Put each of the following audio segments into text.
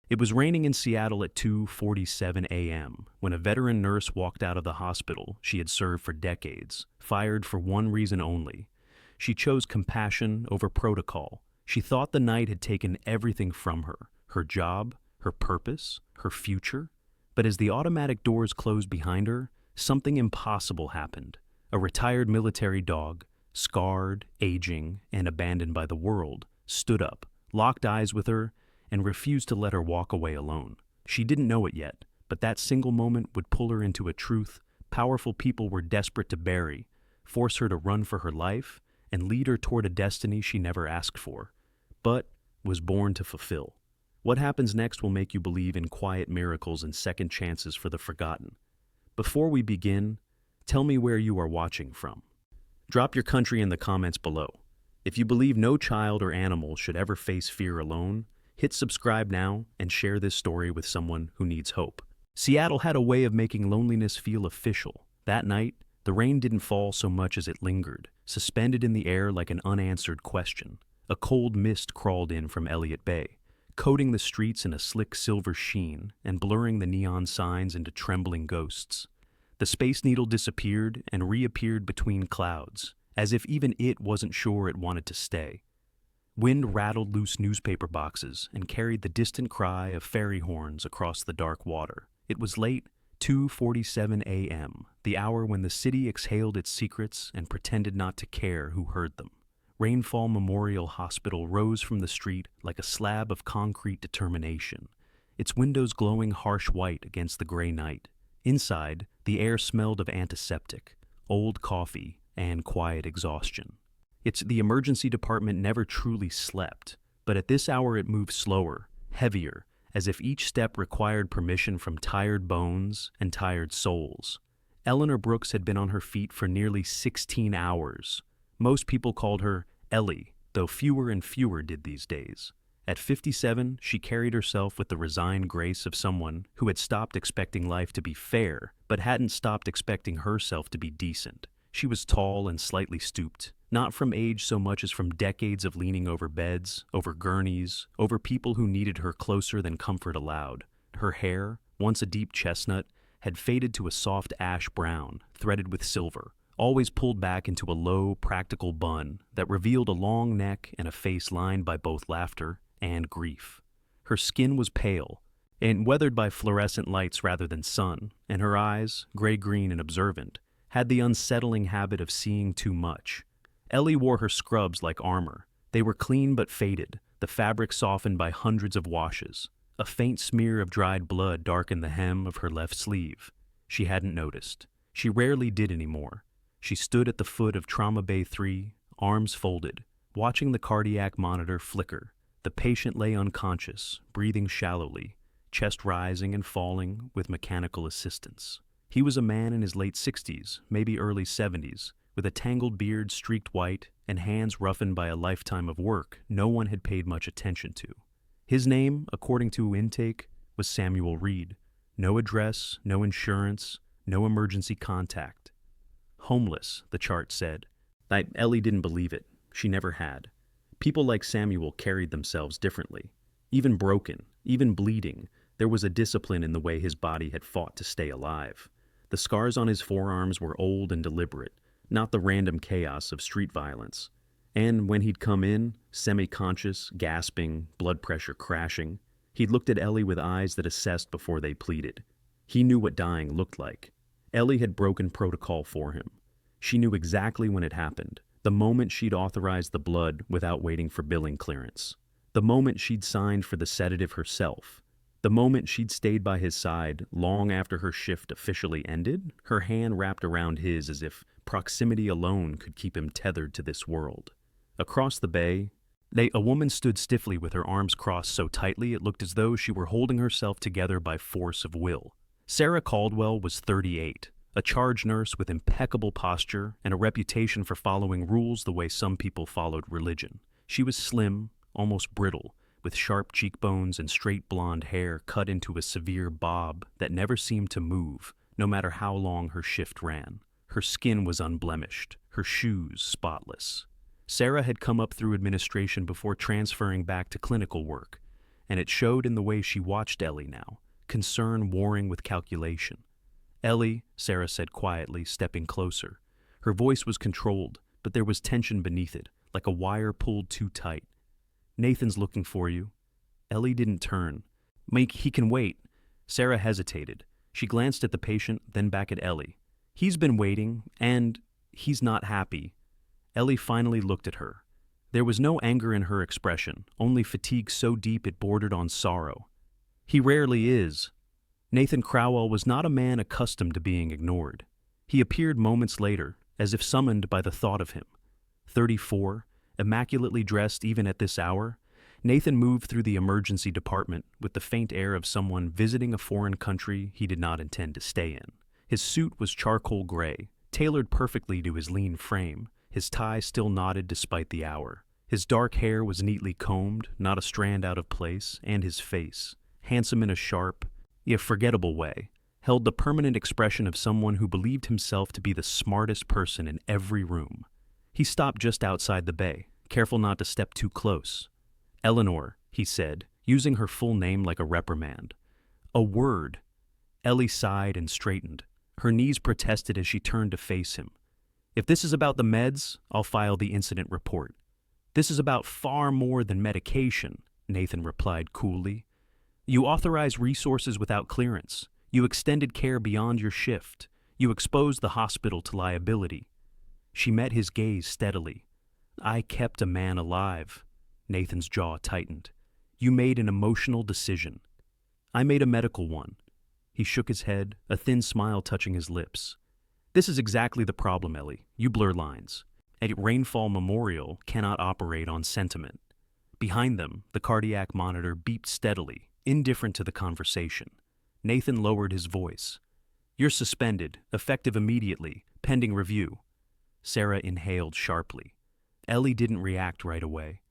It was raining in Seattle at 2:47 a.m. when a veteran nurse walked out of the hospital she had served for decades, fired for one reason only. She chose compassion over protocol. She thought the night had taken everything from her, her job, her purpose, her future. But as the automatic doors closed behind her, something impossible happened. A retired military dog, scarred, aging, and abandoned by the world, stood up, locked eyes with her, and refused to let her walk away alone. She didn't know it yet, but that single moment would pull her into a truth powerful people were desperate to bury, force her to run for her life, and lead her toward a destiny she never asked for, but was born to fulfill. What happens next will make you believe in quiet miracles and second chances for the forgotten. Before we begin, tell me where you are watching from. Drop your country in the comments below. If you believe no child or animal should ever face fear alone, hit subscribe now and share this story with someone who needs hope. Seattle had a way of making loneliness feel official. That night, the rain didn't fall so much as it lingered, suspended in the air like an unanswered question. A cold mist crawled in from Elliott Bay, coating the streets in a slick silver sheen and blurring the neon signs into trembling ghosts. The Space Needle disappeared and reappeared between clouds, as if even it wasn't sure it wanted to stay. Wind rattled loose newspaper boxes and carried the distant cry of ferry horns across the dark water. It was late, 2:47 a.m., the hour when the city exhaled its secrets and pretended not to care who heard them. Rainfall Memorial Hospital rose from the street like a slab of concrete determination, its windows glowing harsh white against the gray night. Inside, the air smelled of antiseptic, old coffee, and quiet exhaustion. The emergency department never truly slept, but at this hour it moved slower, heavier, as if each step required permission from tired bones and tired souls. Eleanor Brooks had been on her feet for nearly 16 hours. Most people called her Ellie, though fewer and fewer did these days. At 57, she carried herself with the resigned grace of someone who had stopped expecting life to be fair, but hadn't stopped expecting herself to be decent. She was tall and slightly stooped, not from age so much as from decades of leaning over beds, over gurneys, over people who needed her closer than comfort allowed. Her hair, once a deep chestnut, had faded to a soft ash brown, threaded with silver, always pulled back into a low, practical bun that revealed a long neck and a face lined by both laughter and grief. Her skin was pale, and weathered by fluorescent lights rather than sun, and her eyes, gray-green and observant, had the unsettling habit of seeing too much. Ellie wore her scrubs like armor. They were clean but faded, the fabric softened by hundreds of washes. A faint smear of dried blood darkened the hem of her left sleeve. She hadn't noticed. She rarely did anymore. She stood at the foot of Trauma Bay 3, arms folded, watching the cardiac monitor flicker. The patient lay unconscious, breathing shallowly, chest rising and falling with mechanical assistance. He was a man in his late 60s, maybe early 70s, with a tangled beard streaked white and hands roughened by a lifetime of work no one had paid much attention to. His name, according to intake, was Samuel Reed. No address, no insurance, no emergency contact. Homeless, the chart said. Ellie didn't believe it. She never had. People like Samuel carried themselves differently. Even broken, even bleeding, there was a discipline in the way his body had fought to stay alive. The scars on his forearms were old and deliberate, not the random chaos of street violence. And when he'd come in, semi-conscious, gasping, blood pressure crashing, he'd looked at Ellie with eyes that assessed before they pleaded. He knew what dying looked like. Ellie had broken protocol for him. She knew exactly when it happened, the moment she'd authorized the blood without waiting for billing clearance, the moment she'd signed for the sedative herself, the moment she'd stayed by his side long after her shift officially ended, her hand wrapped around his as if proximity alone could keep him tethered to this world. Across the bay, a woman stood stiffly with her arms crossed so tightly it looked as though she were holding herself together by force of will. Sarah Caldwell was 38, a charge nurse with impeccable posture and a reputation for following rules the way some people followed religion. She was slim, almost brittle, with sharp cheekbones and straight blonde hair cut into a severe bob that never seemed to move, no matter how long her shift ran. Her skin was unblemished, her shoes spotless. Sarah had come up through administration before transferring back to clinical work, and it showed in the way she watched Ellie now, concern warring with calculation. "Ellie," Sarah said quietly, stepping closer. Her voice was controlled, but there was tension beneath it, like a wire pulled too tight. "Nathan's looking for you." Ellie didn't turn. "Mike, he can wait." Sarah hesitated. She glanced at the patient, then back at Ellie. "He's been waiting, and he's not happy." Ellie finally looked at her. There was no anger in her expression, only fatigue so deep it bordered on sorrow. "He rarely is." Nathan Crowell was not a man accustomed to being ignored. He appeared moments later, as if summoned by the thought of him. 34, immaculately dressed even at this hour, Nathan moved through the emergency department with the faint air of someone visiting a foreign country he did not intend to stay in. His suit was charcoal gray, tailored perfectly to his lean frame, his tie still knotted despite the hour. His dark hair was neatly combed, not a strand out of place, and his face, handsome in a sharp, yet forgettable way, held the permanent expression of someone who believed himself to be the smartest person in every room. He stopped just outside the bay, careful not to step too close. "Eleanor," he said, using her full name like a reprimand. "A word." Ellie sighed and straightened. Her knees protested as she turned to face him. "If this is about the meds, I'll file the incident report." "This is about far more than medication," Nathan replied coolly. "You authorize resources without clearance. You extended care beyond your shift. You exposed the hospital to liability." She met his gaze steadily. "I kept a man alive." Nathan's jaw tightened. "You made an emotional decision." "I made a medical one." He shook his head, a thin smile touching his lips. "This is exactly the problem, Ellie. You blur lines. At Rainfall Memorial cannot operate on sentiment." Behind them, the cardiac monitor beeped steadily, indifferent to the conversation. Nathan lowered his voice. "You're suspended, effective immediately, pending review." Sarah inhaled sharply. Ellie didn't react right away.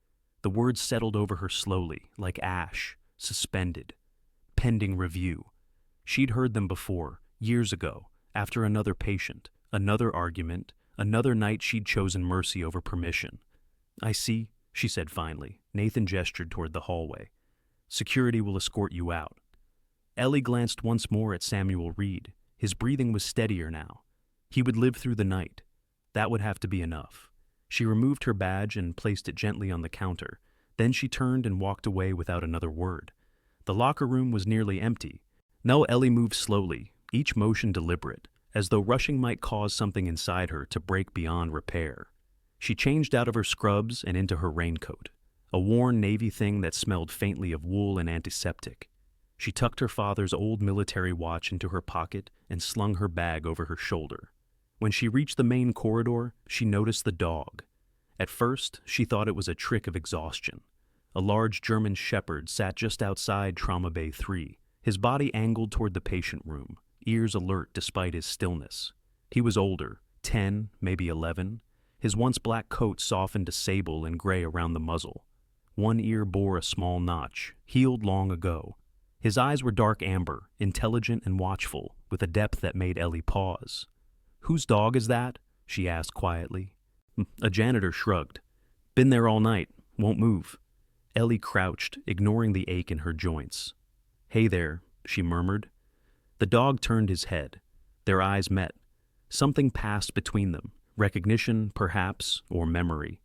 The words settled over her slowly, like ash, suspended. Pending review. She'd heard them before, years ago, after another patient, another argument, another night she'd chosen mercy over permission. "I see," she said finally. Nathan gestured toward the hallway. "Security will escort you out." Ellie glanced once more at Samuel Reed. His breathing was steadier now. He would live through the night. That would have to be enough. She removed her badge and placed it gently on the counter. Then she turned and walked away without another word. The locker room was nearly empty. Now Ellie moved slowly, each motion deliberate, as though rushing might cause something inside her to break beyond repair. She changed out of her scrubs and into her raincoat, a worn navy thing that smelled faintly of wool and antiseptic. She tucked her father's old military watch into her pocket and slung her bag over her shoulder. When she reached the main corridor, she noticed the dog. At first, she thought it was a trick of exhaustion. A large German shepherd sat just outside Trauma Bay 3, his body angled toward the patient room, ears alert despite his stillness. He was older, 10, maybe 11. His once black coat softened to sable and gray around the muzzle. One ear bore a small notch, healed long ago. His eyes were dark amber, intelligent and watchful, with a depth that made Ellie pause. "Whose dog is that?" she asked quietly. A janitor shrugged. "Been there all night. Won't move." Ellie crouched, ignoring the ache in her joints. "Hey there," she murmured. The dog turned his head. Their eyes met. Something passed between them, recognition, perhaps, or memory.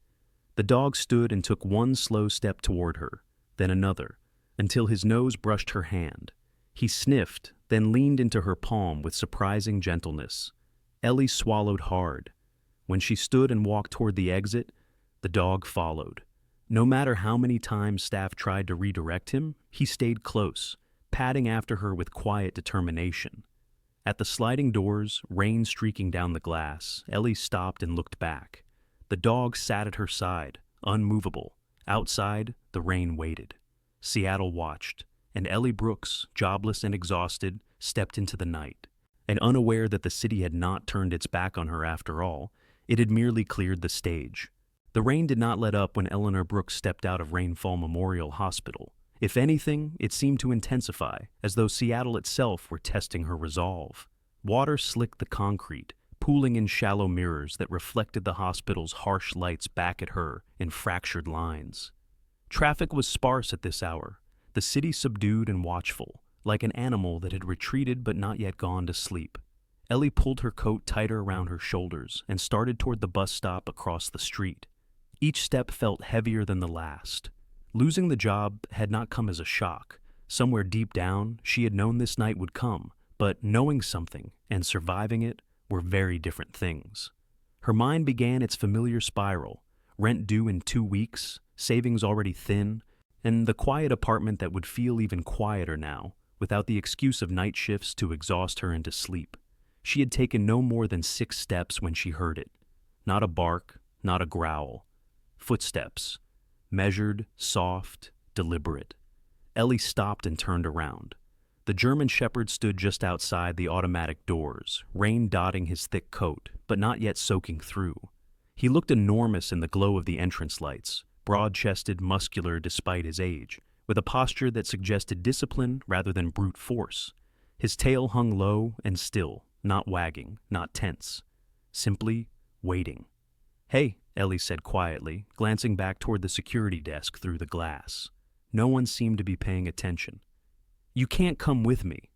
The dog stood and took one slow step toward her, then another, until his nose brushed her hand. He sniffed, then leaned into her palm with surprising gentleness. Ellie swallowed hard. When she stood and walked toward the exit, the dog followed. No matter how many times staff tried to redirect him, he stayed close, padding after her with quiet determination. At the sliding doors, rain streaking down the glass, Ellie stopped and looked back. The dog sat at her side, unmovable. Outside, the rain waited. Seattle watched, and Ellie Brooks, jobless and exhausted, stepped into the night. And unaware that the city had not turned its back on her after all, it had merely cleared the stage. The rain did not let up when Eleanor Brooks stepped out of Rainfall Memorial Hospital. If anything, it seemed to intensify, as though Seattle itself were testing her resolve. Water slicked the concrete, pooling in shallow mirrors that reflected the hospital's harsh lights back at her in fractured lines. Traffic was sparse at this hour. the city subdued and watchful, like an animal that had retreated but not yet gone to sleep. Ellie pulled her coat tighter around her shoulders and started toward the bus stop across the street. Each step felt heavier than the last. Losing the job had not come as a shock. Somewhere deep down, she had known this night would come, but knowing something and surviving it were very different things. Her mind began its familiar spiral: rent due in 2 weeks, savings already thin, and the quiet apartment that would feel even quieter now, without the excuse of night shifts to exhaust her into sleep. She had taken no more than 6 steps when she heard it. Not a bark, not a growl. Footsteps. Measured, soft, deliberate. Ellie stopped and turned around. The German shepherd stood just outside the automatic doors, rain dotting his thick coat, but not yet soaking through. He looked enormous in the glow of the entrance lights, broad-chested, muscular despite his age, with a posture that suggested discipline rather than brute force. His tail hung low and still, not wagging, not tense. Simply waiting. "Hey," Ellie said quietly, glancing back toward the security desk through the glass. No one seemed to be paying attention. "You can't come with me."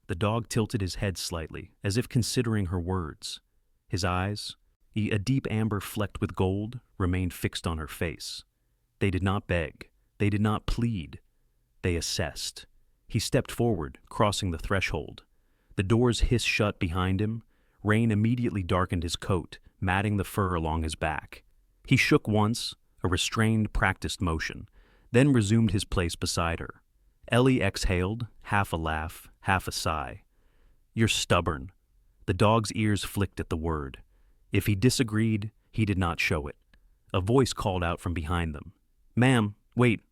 The dog tilted his head slightly, as if considering her words. His eyes, a deep amber flecked with gold, remained fixed on her face. They did not beg. They did not plead. They assessed. He stepped forward, crossing the threshold. The doors hissed shut behind him. Rain immediately darkened his coat, matting the fur along his back. He shook once, a restrained, practiced motion, then resumed his place beside her. Ellie exhaled, half a laugh, half a sigh. "You're stubborn." The dog's ears flicked at the word. If he disagreed, he did not show it. A voice called out from behind them. "Ma'am, wait."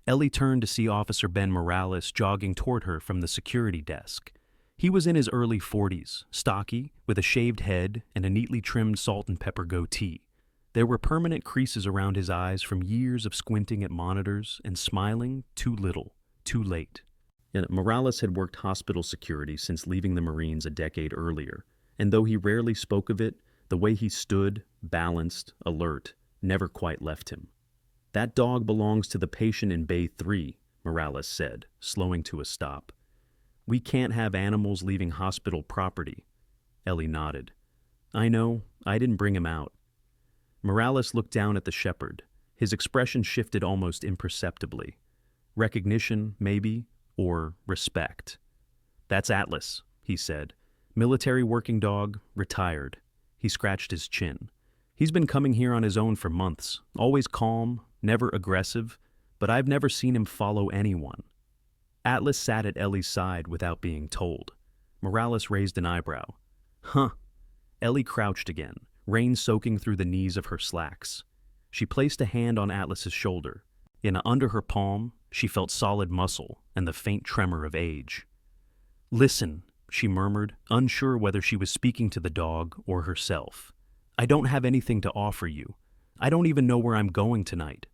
Ellie turned to see Officer Ben Morales jogging toward her from the security desk. He was in his early 40s, stocky, with a shaved head and a neatly trimmed salt and pepper goatee. There were permanent creases around his eyes from years of squinting at monitors and smiling too little, too late. Yet Morales had worked hospital security since leaving the Marines a decade earlier, and though he rarely spoke of it, the way he stood, balanced, alert, never quite left him. "That dog belongs to the patient in Bay 3, Morales said, slowing to a stop. "We can't have animals leaving hospital property." Ellie nodded. "I know. I didn't bring him out." Morales looked down at the shepherd. His expression shifted almost imperceptibly. Recognition, maybe, or respect. "That's Atlas," he said. "Military working dog, retired." He scratched his chin. "He's been coming here on his own for months, always calm, never aggressive, but I've never seen him follow anyone." Atlas sat at Ellie's side without being told. Morales raised an eyebrow. "Huh." Ellie crouched again, rain soaking through the knees of her slacks. She placed a hand on Atlas's shoulder. Under her palm, she felt solid muscle and the faint tremor of age. "Listen," she murmured, unsure whether she was speaking to the dog or herself. "I don't have anything to offer you. I don't even know where I'm going tonight."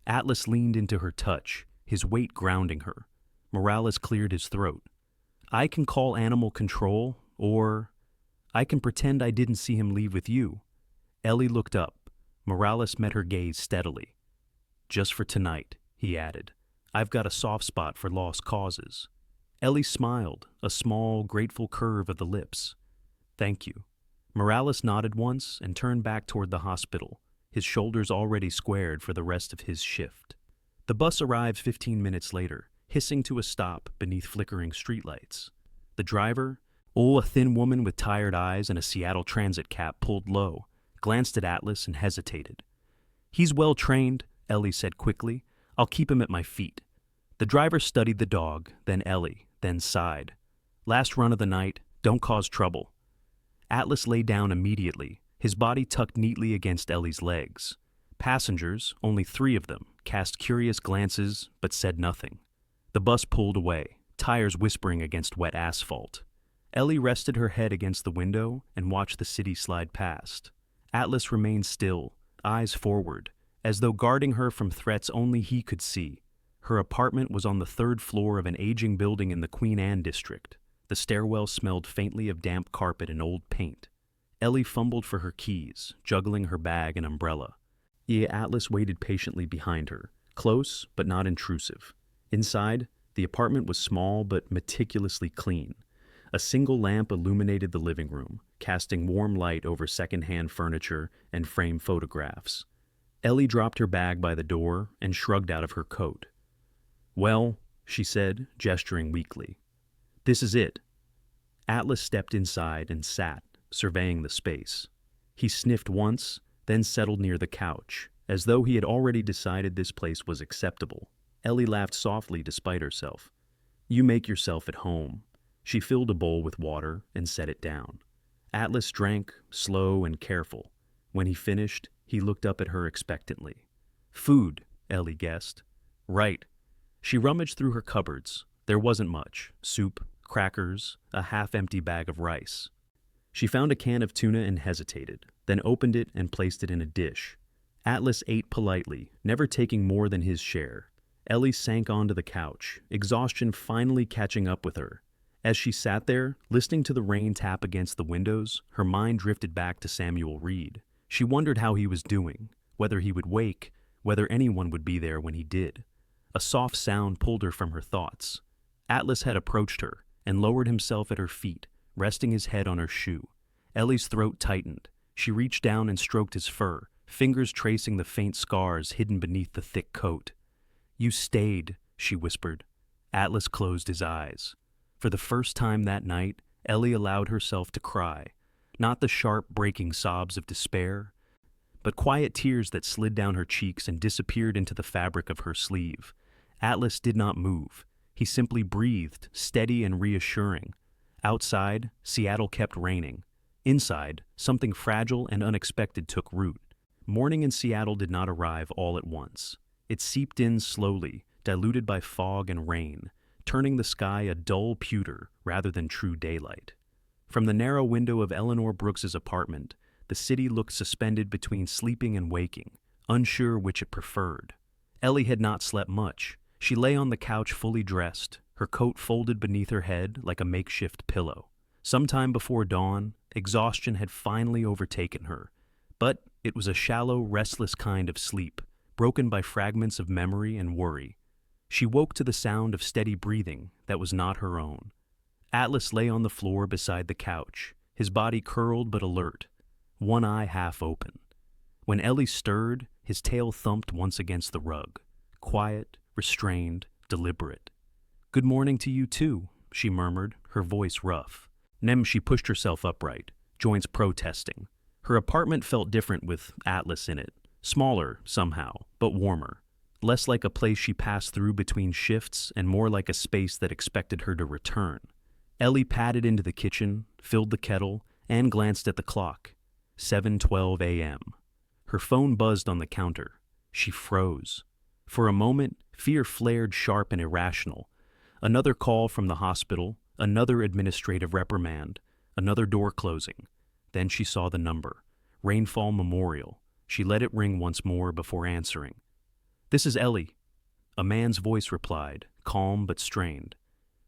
Atlas leaned into her touch, his weight grounding her. Morales cleared his throat. "I can call animal control, or I can pretend I didn't see him leave with you." Ellie looked up. Morales met her gaze steadily. "Just for tonight," he added. "I've got a soft spot for lost causes." Ellie smiled, a small, grateful curve of the lips. "Thank you." Morales nodded once and turned back toward the hospital, his shoulders already squared for the rest of his shift. The bus arrived 15 minutes later, hissing to a stop beneath flickering streetlights. The driver, a thin woman with tired eyes and a Seattle Transit cap pulled low, glanced at Atlas and hesitated. "He's well trained," Ellie said quickly. "I'll keep him at my feet." The driver studied the dog, then Ellie, then sighed. "Last run of the night, don't cause trouble." Atlas lay down immediately, his body tucked neatly against Ellie's legs. Passengers, only 3 of them, cast curious glances but said nothing. The bus pulled away, tires whispering against wet asphalt. Ellie rested her head against the window and watched the city slide past. Atlas remained still, eyes forward, as though guarding her from threats only he could see. Her apartment was on the 3rd floor of an aging building in the Queen Anne district. The stairwell smelled faintly of damp carpet and old paint. Ellie fumbled for her keys, juggling her bag and umbrella. Atlas waited patiently behind her, close but not intrusive. Inside, the apartment was small but meticulously clean. A single lamp illuminated the living room, casting warm light over second-hand furniture and framed photographs. Ellie dropped her bag by the door and shrugged out of her coat. "Well," she said, gesturing weakly. "This is it." Atlas stepped inside and sat, surveying the space. He sniffed once, then settled near the couch, as though he had already decided this place was acceptable. Ellie laughed softly despite herself. "You make yourself at home." She filled a bowl with water and set it down. Atlas drank, slow and careful. When he finished, he looked up at her expectantly. "Food," Ellie guessed. "Right." She rummaged through her cupboards. There wasn't much. Soup, crackers, a half-empty bag of rice. She found a can of tuna and hesitated, then opened it and placed it in a dish. Atlas ate politely, never taking more than his share. Ellie sank onto the couch, exhaustion finally catching up with her. As she sat there, listening to the rain tap against the windows, her mind drifted back to Samuel Reed. She wondered how he was doing, whether he would wake, whether anyone would be there when he did. A soft sound pulled her from her thoughts. Atlas had approached her and lowered himself at her feet, resting his head on her shoe. Ellie's throat tightened. She reached down and stroked his fur, fingers tracing the faint scars hidden beneath the thick coat. "You stayed," she whispered. Atlas closed his eyes. For the first time that night, Ellie allowed herself to cry, not the sharp, breaking sobs of despair, but quiet tears that slid down her cheeks and disappeared into the fabric of her sleeve. Atlas did not move. He simply breathed, steady and reassuring. Outside, Seattle kept raining. Inside, something fragile and unexpected took root. Morning in Seattle did not arrive all at once. It seeped in slowly, diluted by fog and rain, turning the sky a dull pewter rather than true daylight. From the narrow window of Eleanor Brooks's apartment, the city looked suspended between sleeping and waking, unsure which it preferred. Ellie had not slept much. She lay on the couch fully dressed, her coat folded beneath her head like a makeshift pillow. Sometime before dawn, exhaustion had finally overtaken her, but it was a shallow, restless kind of sleep, broken by fragments of memory and worry. She woke to the sound of steady breathing that was not her own. Atlas lay on the floor beside the couch, his body curled but alert, one eye half open. When Ellie stirred, his tail thumped once against the rug, quiet, restrained, deliberate. "Good morning to you too," she murmured, her voice rough. She pushed herself upright, joints protesting. Her apartment felt different with Atlas in it, smaller somehow, but warmer. Less like a place she passed through between shifts and more like a space that expected her to return. Ellie padded into the kitchen, filled the kettle, and glanced at the clock. 7:12 a.m. Her phone buzzed on the counter. She froze. For a moment, fear flared sharp and irrational. Another call from the hospital, another administrative reprimand, another door closing. Then she saw the number. Rainfall Memorial. She let it ring once more before answering. "This is Ellie." A man's voice replied, calm but strained.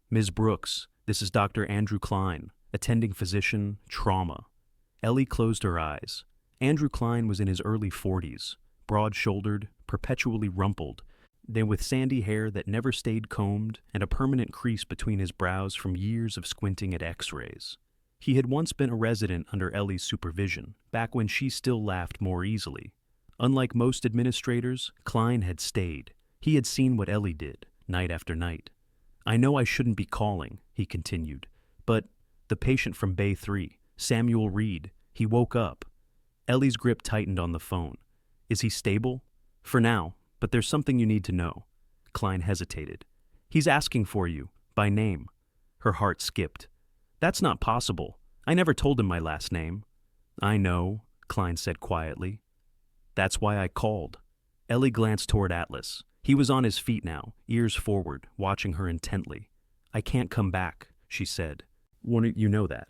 "Ms. Brooks, this is Dr. Andrew Klein, attending physician, trauma." Ellie closed her eyes. Andrew Klein was in his early 40s, broad-shouldered, perpetually rumpled, then with sandy hair that never stayed combed and a permanent crease between his brows from years of squinting at X-rays. He had once been a resident under Ellie's supervision, back when she still laughed more easily. Unlike most administrators, Klein had stayed. He had seen what Ellie did, night after night. "I know I shouldn't be calling," he continued, "but the patient from Bay 3, Samuel Reed, he woke up." Ellie's grip tightened on the phone. "Is he stable?" "For now, but there's something you need to know." Klein hesitated. "He's asking for you, by name." Her heart skipped. "That's not possible. I never told him my last name." "I know," Klein said quietly. "That's why I called." Ellie glanced toward Atlas. He was on his feet now, ears forward, watching her intently. "I can't come back," she said. "Wouldn't you know that?"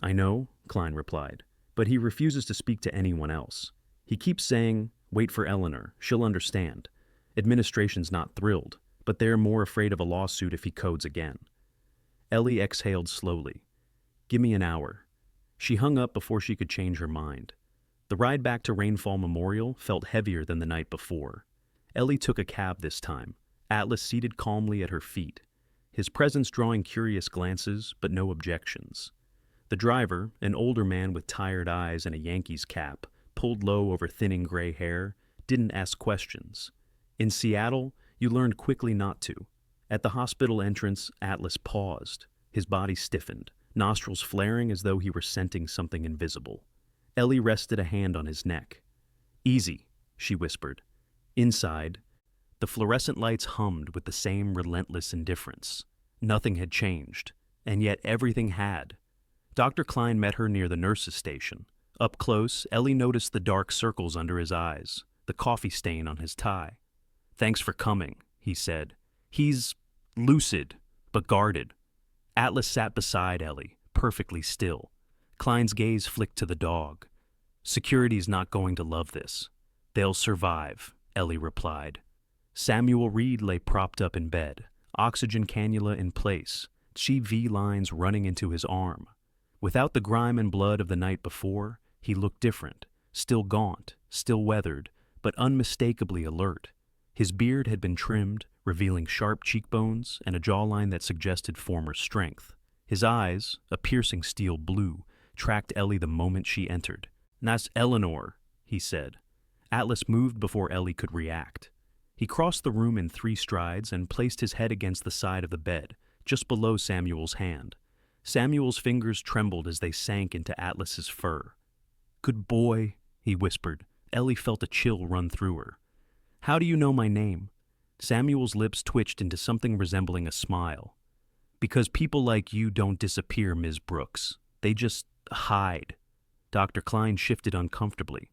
"I know," Klein replied, "but he refuses to speak to anyone else. He keeps saying, 'Wait for Eleanor, she'll understand.' Administration's not thrilled, but they're more afraid of a lawsuit if he codes again." Ellie exhaled slowly. "Give me an hour." She hung up before she could change her mind. The ride back to Rainfall Memorial felt heavier than the night before. Ellie took a cab this time. Atlas seated calmly at her feet, his presence drawing curious glances but no objections. The driver, an older man with tired eyes and a Yankees cap, pulled low over thinning gray hair, didn't ask questions. In Seattle, you learned quickly not to. At the hospital entrance, Atlas paused, his body stiffened, nostrils flaring as though he were scenting something invisible. Ellie rested a hand on his neck. "Easy," she whispered. Inside, the fluorescent lights hummed with the same relentless indifference. Nothing had changed, and yet everything had. Dr. Klein met her near the nurses' station. Up close, Ellie noticed the dark circles under his eyes, the coffee stain on his tie. "Thanks for coming," he said. "He's lucid, but guarded." Atlas sat beside Ellie, perfectly still. Klein's gaze flicked to the dog. "Security's not going to love this." "They'll survive," Ellie replied. Samuel Reed lay propped up in bed, oxygen cannula in place, V lines running into his arm. Without the grime and blood of the night before, he looked different, still gaunt, still weathered, but unmistakably alert. His beard had been trimmed, revealing sharp cheekbones and a jawline that suggested former strength. His eyes, a piercing steel blue, tracked Ellie the moment she entered. "That's Eleanor," he said. Atlas moved before Ellie could react. He crossed the room in 3 strides and placed his head against the side of the bed, just below Samuel's hand. Samuel's fingers trembled as they sank into Atlas's fur. "Good boy," he whispered. Ellie felt a chill run through her. "How do you know my name?" Samuel's lips twitched into something resembling a smile. "Because people like you don't disappear, Ms. Brooks. They just hide." Dr. Klein shifted uncomfortably.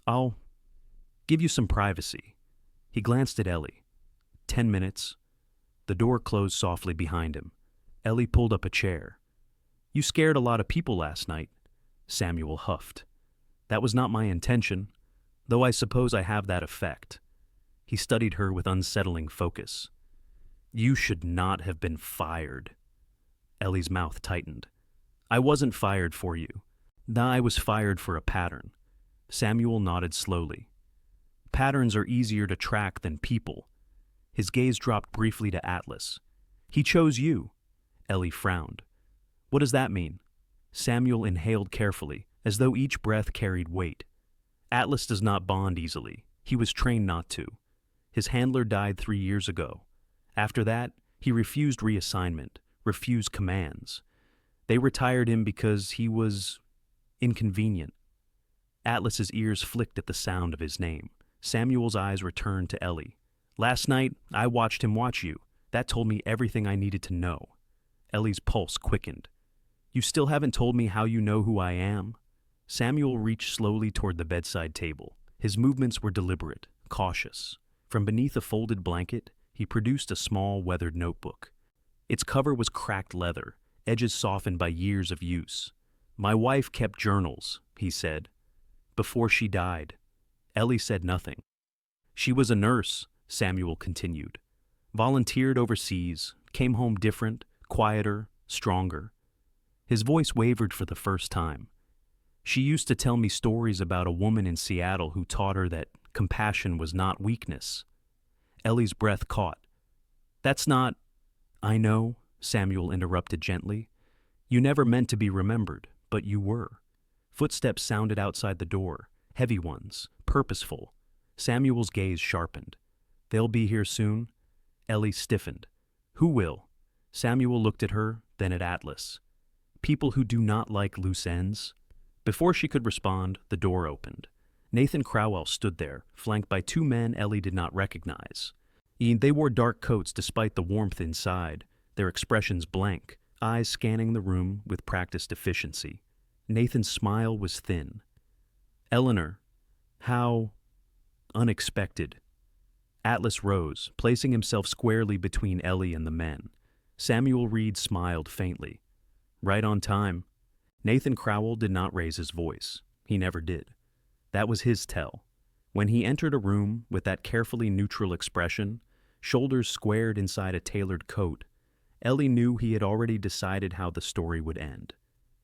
"I'll give you some privacy." He glanced at Ellie. 10 minutes. The door closed softly behind him. Ellie pulled up a chair. "You scared a lot of people last night," Samuel huffed. "That was not my intention, though I suppose I have that effect." He studied her with unsettling focus. "You should not have been fired." Ellie's mouth tightened. "I wasn't fired for you. I was fired for a pattern." Samuel nodded slowly. "Patterns are easier to track than people." His gaze dropped briefly to Atlas. "He chose you." Ellie frowned. "What does that mean?" Samuel inhaled carefully, as though each breath carried weight. "Atlas does not bond easily. He was trained not to. His handler died 3 years ago. After that, he refused reassignment, refused commands. They retired him because he was inconvenient." Atlas's ears flicked at the sound of his name. Samuel's eyes returned to Ellie. "Last night, I watched him watch you. That told me everything I needed to know." Ellie's pulse quickened. "You still haven't told me how you know who I am?" Samuel reached slowly toward the bedside table. His movements were deliberate, cautious. From beneath a folded blanket, he produced a small, weathered notebook. Its cover was cracked leather, edges softened by years of use. "My wife kept journals," he said. "Before she died." Ellie said nothing. "She was a nurse," Samuel continued. "Volunteered overseas, came home different, quieter, stronger." His voice wavered for the first time. "She used to tell me stories about a woman in Seattle who taught her that compassion was not weakness." Ellie's breath caught. "That's not—" "I know," Samuel interrupted gently. "You never meant to be remembered, but you were." Footsteps sounded outside the door, heavy ones, purposeful. Samuel's gaze sharpened. "They'll be here soon?" Ellie stiffened. "Who will?" Samuel looked at her, then at Atlas. "People who do not like loose ends." Before she could respond, the door opened. Nathan Crowell stood there, flanked by 2 men Ellie did not recognize. They wore dark coats despite the warmth inside, their expressions blank, eyes scanning the room with practiced efficiency. Nathan's smile was thin. "Eleanor, how unexpected." Atlas rose, placing himself squarely between Ellie and the men. Samuel Reed smiled faintly. "Right on time." Nathan Crowell did not raise his voice. He never did. That was his tell. When he entered a room with that carefully neutral expression, shoulders squared inside a tailored coat, Ellie knew he had already decided how the story would end.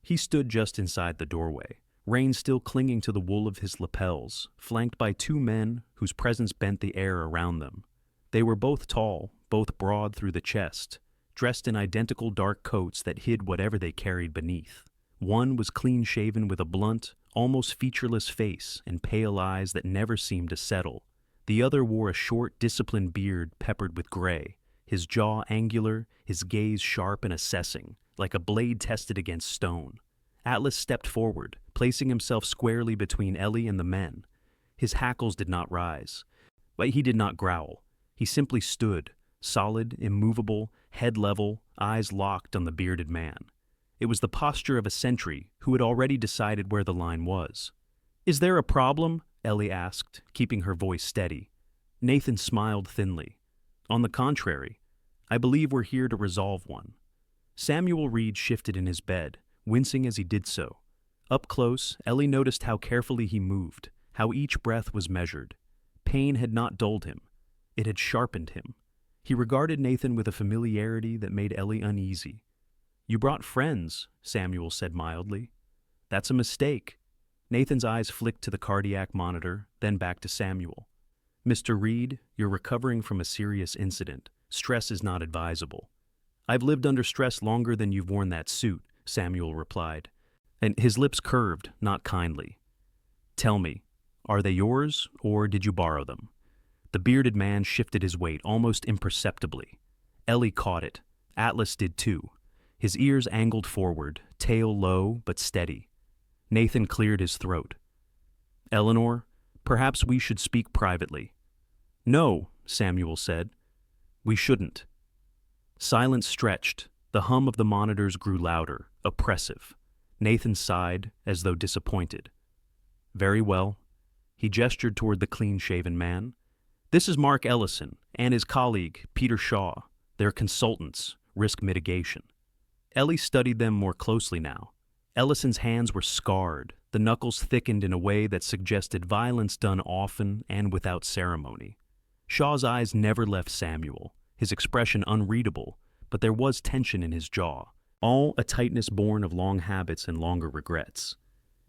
He stood just inside the doorway, rein still clinging to the wool of his lapels, flanked by 2 men whose presence bent the air around them. They were both tall, both broad through the chest, dressed in identical dark coats that hid whatever they carried beneath. One was clean-shaven with a blunt, almost featureless face and pale eyes that never seemed to settle. The other wore a short, disciplined beard peppered with gray, his jaw angular, his gaze sharp and assessing, like a blade tested against stone. Atlas stepped forward, placing himself squarely between Ellie and the men. His hackles did not rise, but he did not growl. He simply stood, solid, immovable, head level, eyes locked on the bearded man. It was the posture of a sentry who had already decided where the line was. "Is there a problem?" Ellie asked, keeping her voice steady. Nathan smiled thinly. "On the contrary, I believe we're here to resolve one." Samuel Reed shifted in his bed, wincing as he did so. Up close, Ellie noticed how carefully he moved, how each breath was measured. Pain had not dulled him. It had sharpened him. He regarded Nathan with a familiarity that made Ellie uneasy. "You brought friends," Samuel said mildly. "That's a mistake." Nathan's eyes flicked to the cardiac monitor, then back to Samuel. "Mr. Reed, you're recovering from a serious incident. Stress is not advisable." "I've lived under stress longer than you've worn that suit," Samuel replied, and his lips curved, not kindly. "Tell me, are they yours, or did you borrow them?" The bearded man shifted his weight almost imperceptibly. Ellie caught it. Atlas did too. His ears angled forward, tail low but steady. Nathan cleared his throat. "Eleanor, perhaps we should speak privately." "No," Samuel said. "We shouldn't." Silence stretched. The hum of the monitors grew louder, oppressive. Nathan sighed, as though disappointed. "Very well." He gestured toward the clean-shaven man. "This is Mark Ellison and his colleague, Peter Shaw. They're consultants, risk mitigation." Ellie studied them more closely now. Ellison's hands were scarred, the knuckles thickened in a way that suggested violence done often and without ceremony. Shaw's eyes never left Samuel, his expression unreadable, but there was tension in his jaw, all a tightness born of long habits and longer regrets.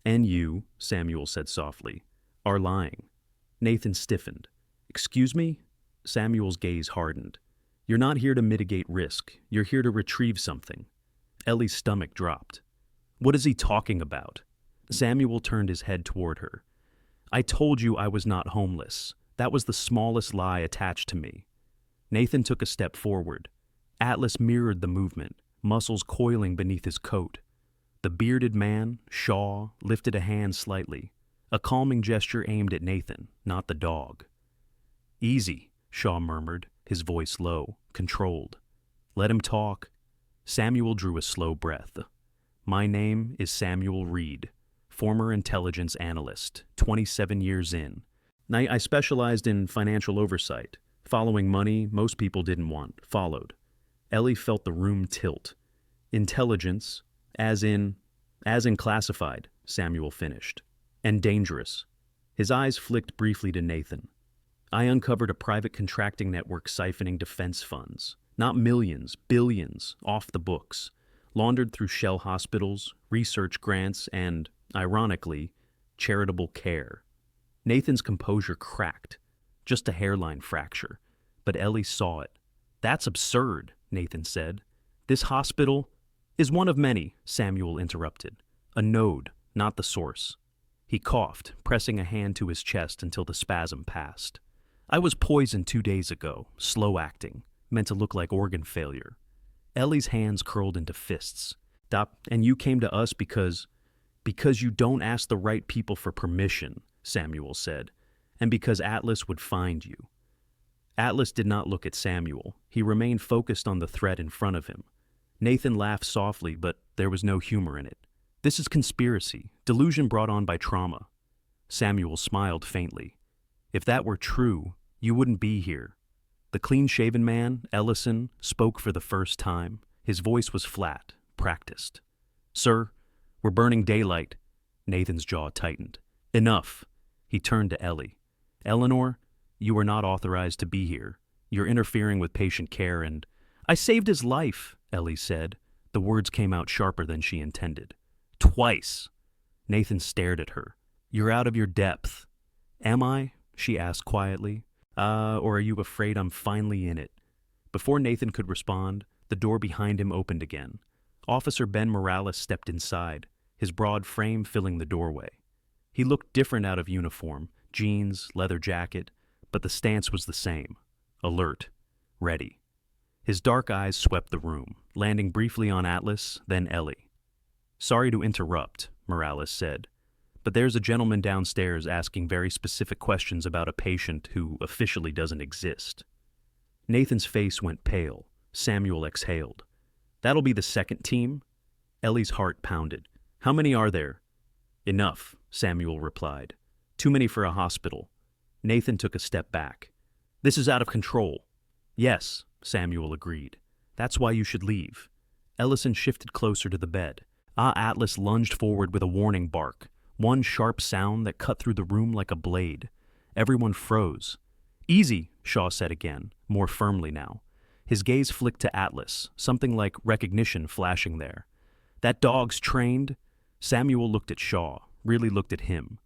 "And you," Samuel said softly, "are lying." Nathan stiffened. "Excuse me?" Samuel's gaze hardened. "You're not here to mitigate risk. You're here to retrieve something." Ellie's stomach dropped. "What is he talking about?" Samuel turned his head toward her. "I told you I was not homeless. That was the smallest lie attached to me." Nathan took a step forward. Atlas mirrored the movement, muscles coiling beneath his coat. The bearded man, Shaw, lifted a hand slightly, a calming gesture aimed at Nathan, not the dog. "Easy," Shaw murmured, his voice low, controlled. "Let him talk." Samuel drew a slow breath. "My name is Samuel Reed, former intelligence analyst, 27 years in. I specialized in financial oversight, following money most people didn't want, followed." Ellie felt the room tilt. "Intelligence, as in classified," Samuel finished. "And dangerous." His eyes flicked briefly to Nathan. "I uncovered a private contracting network siphoning defense funds. Not millions, billions, off the books, laundered through shell hospitals, research grants, and, ironically, charitable care." Nathan's composure cracked, just a hairline fracture, but Ellie saw it. "That's absurd," Nathan said. "This hospital is one of many," Samuel interrupted. "A node, not the source." He coughed, pressing a hand to his chest until the spasm passed. "I was poisoned 2 days ago, slow acting, meant to look like organ failure." Ellie's hands curled into fists. "And you came to us because you don't ask the right people for permission," Samuel said, "and because Atlas would find you." Atlas did not look at Samuel. He remained focused on the threat in front of him. Nathan laughed softly, but there was no humor in it. "This is conspiracy, delusion brought on by trauma." Samuel smiled faintly. "If that were true, you wouldn't be here." The clean-shaven man, Ellison, spoke for the first time. His voice was flat, practiced. "Sir, we're burning daylight." Nathan's jaw tightened. "Enough." He turned to Ellie. "Eleanor, you are not authorized to be here. You're interfering with patient care and—" "I saved his life," Ellie said. The words came out sharper than she intended. "Twice." Nathan stared at her. "You're out of your depth." "Am I?" she asked quietly. Or are you afraid I'm finally in it?" Before Nathan could respond, the door behind him opened again. Officer Ben Morales stepped inside, his broad frame filling the doorway. He looked different out of uniform, jeans, leather jacket, but the stance was the same. Alert. Ready. His dark eyes swept the room, landing briefly on Atlas, then Ellie. "Sorry to interrupt," Morales said, "but there's a gentleman downstairs asking very specific questions about a patient who officially doesn't exist." Nathan's face went pale. Samuel exhaled. "That'll be the second team?" Ellie's heart pounded. "How many are there?" "Enough," Samuel replied. "Too many for a hospital." Nathan took a step back. "This is out of control." "Yes," Samuel agreed. "That's why you should leave." Ellison shifted closer to the bed. Atlas lunged forward with a warning bark, one sharp sound that cut through the room like a blade. Everyone froze. "Easy," Shaw said again, more firmly now. His gaze flicked to Atlas, something like recognition flashing there. "That dog's trained?" Samuel looked at Shaw, really looked at him.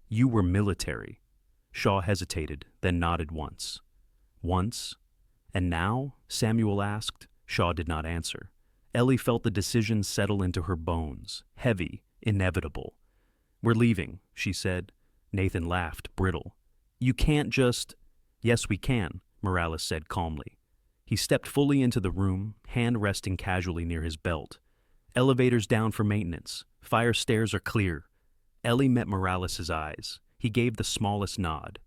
"You were military." Shaw hesitated, then nodded once. "Once? And now?" Samuel asked. Shaw did not answer. Ellie felt the decision settle into her bones, heavy, inevitable. "We're leaving," she said. Nathan laughed, brittle. "You can't just—" "Yes, we can," Morales said calmly. He stepped fully into the room, hand resting casually near his belt. "Elevators down for maintenance. Fire stairs are clear." Ellie met Morales' eyes. He gave the smallest nod.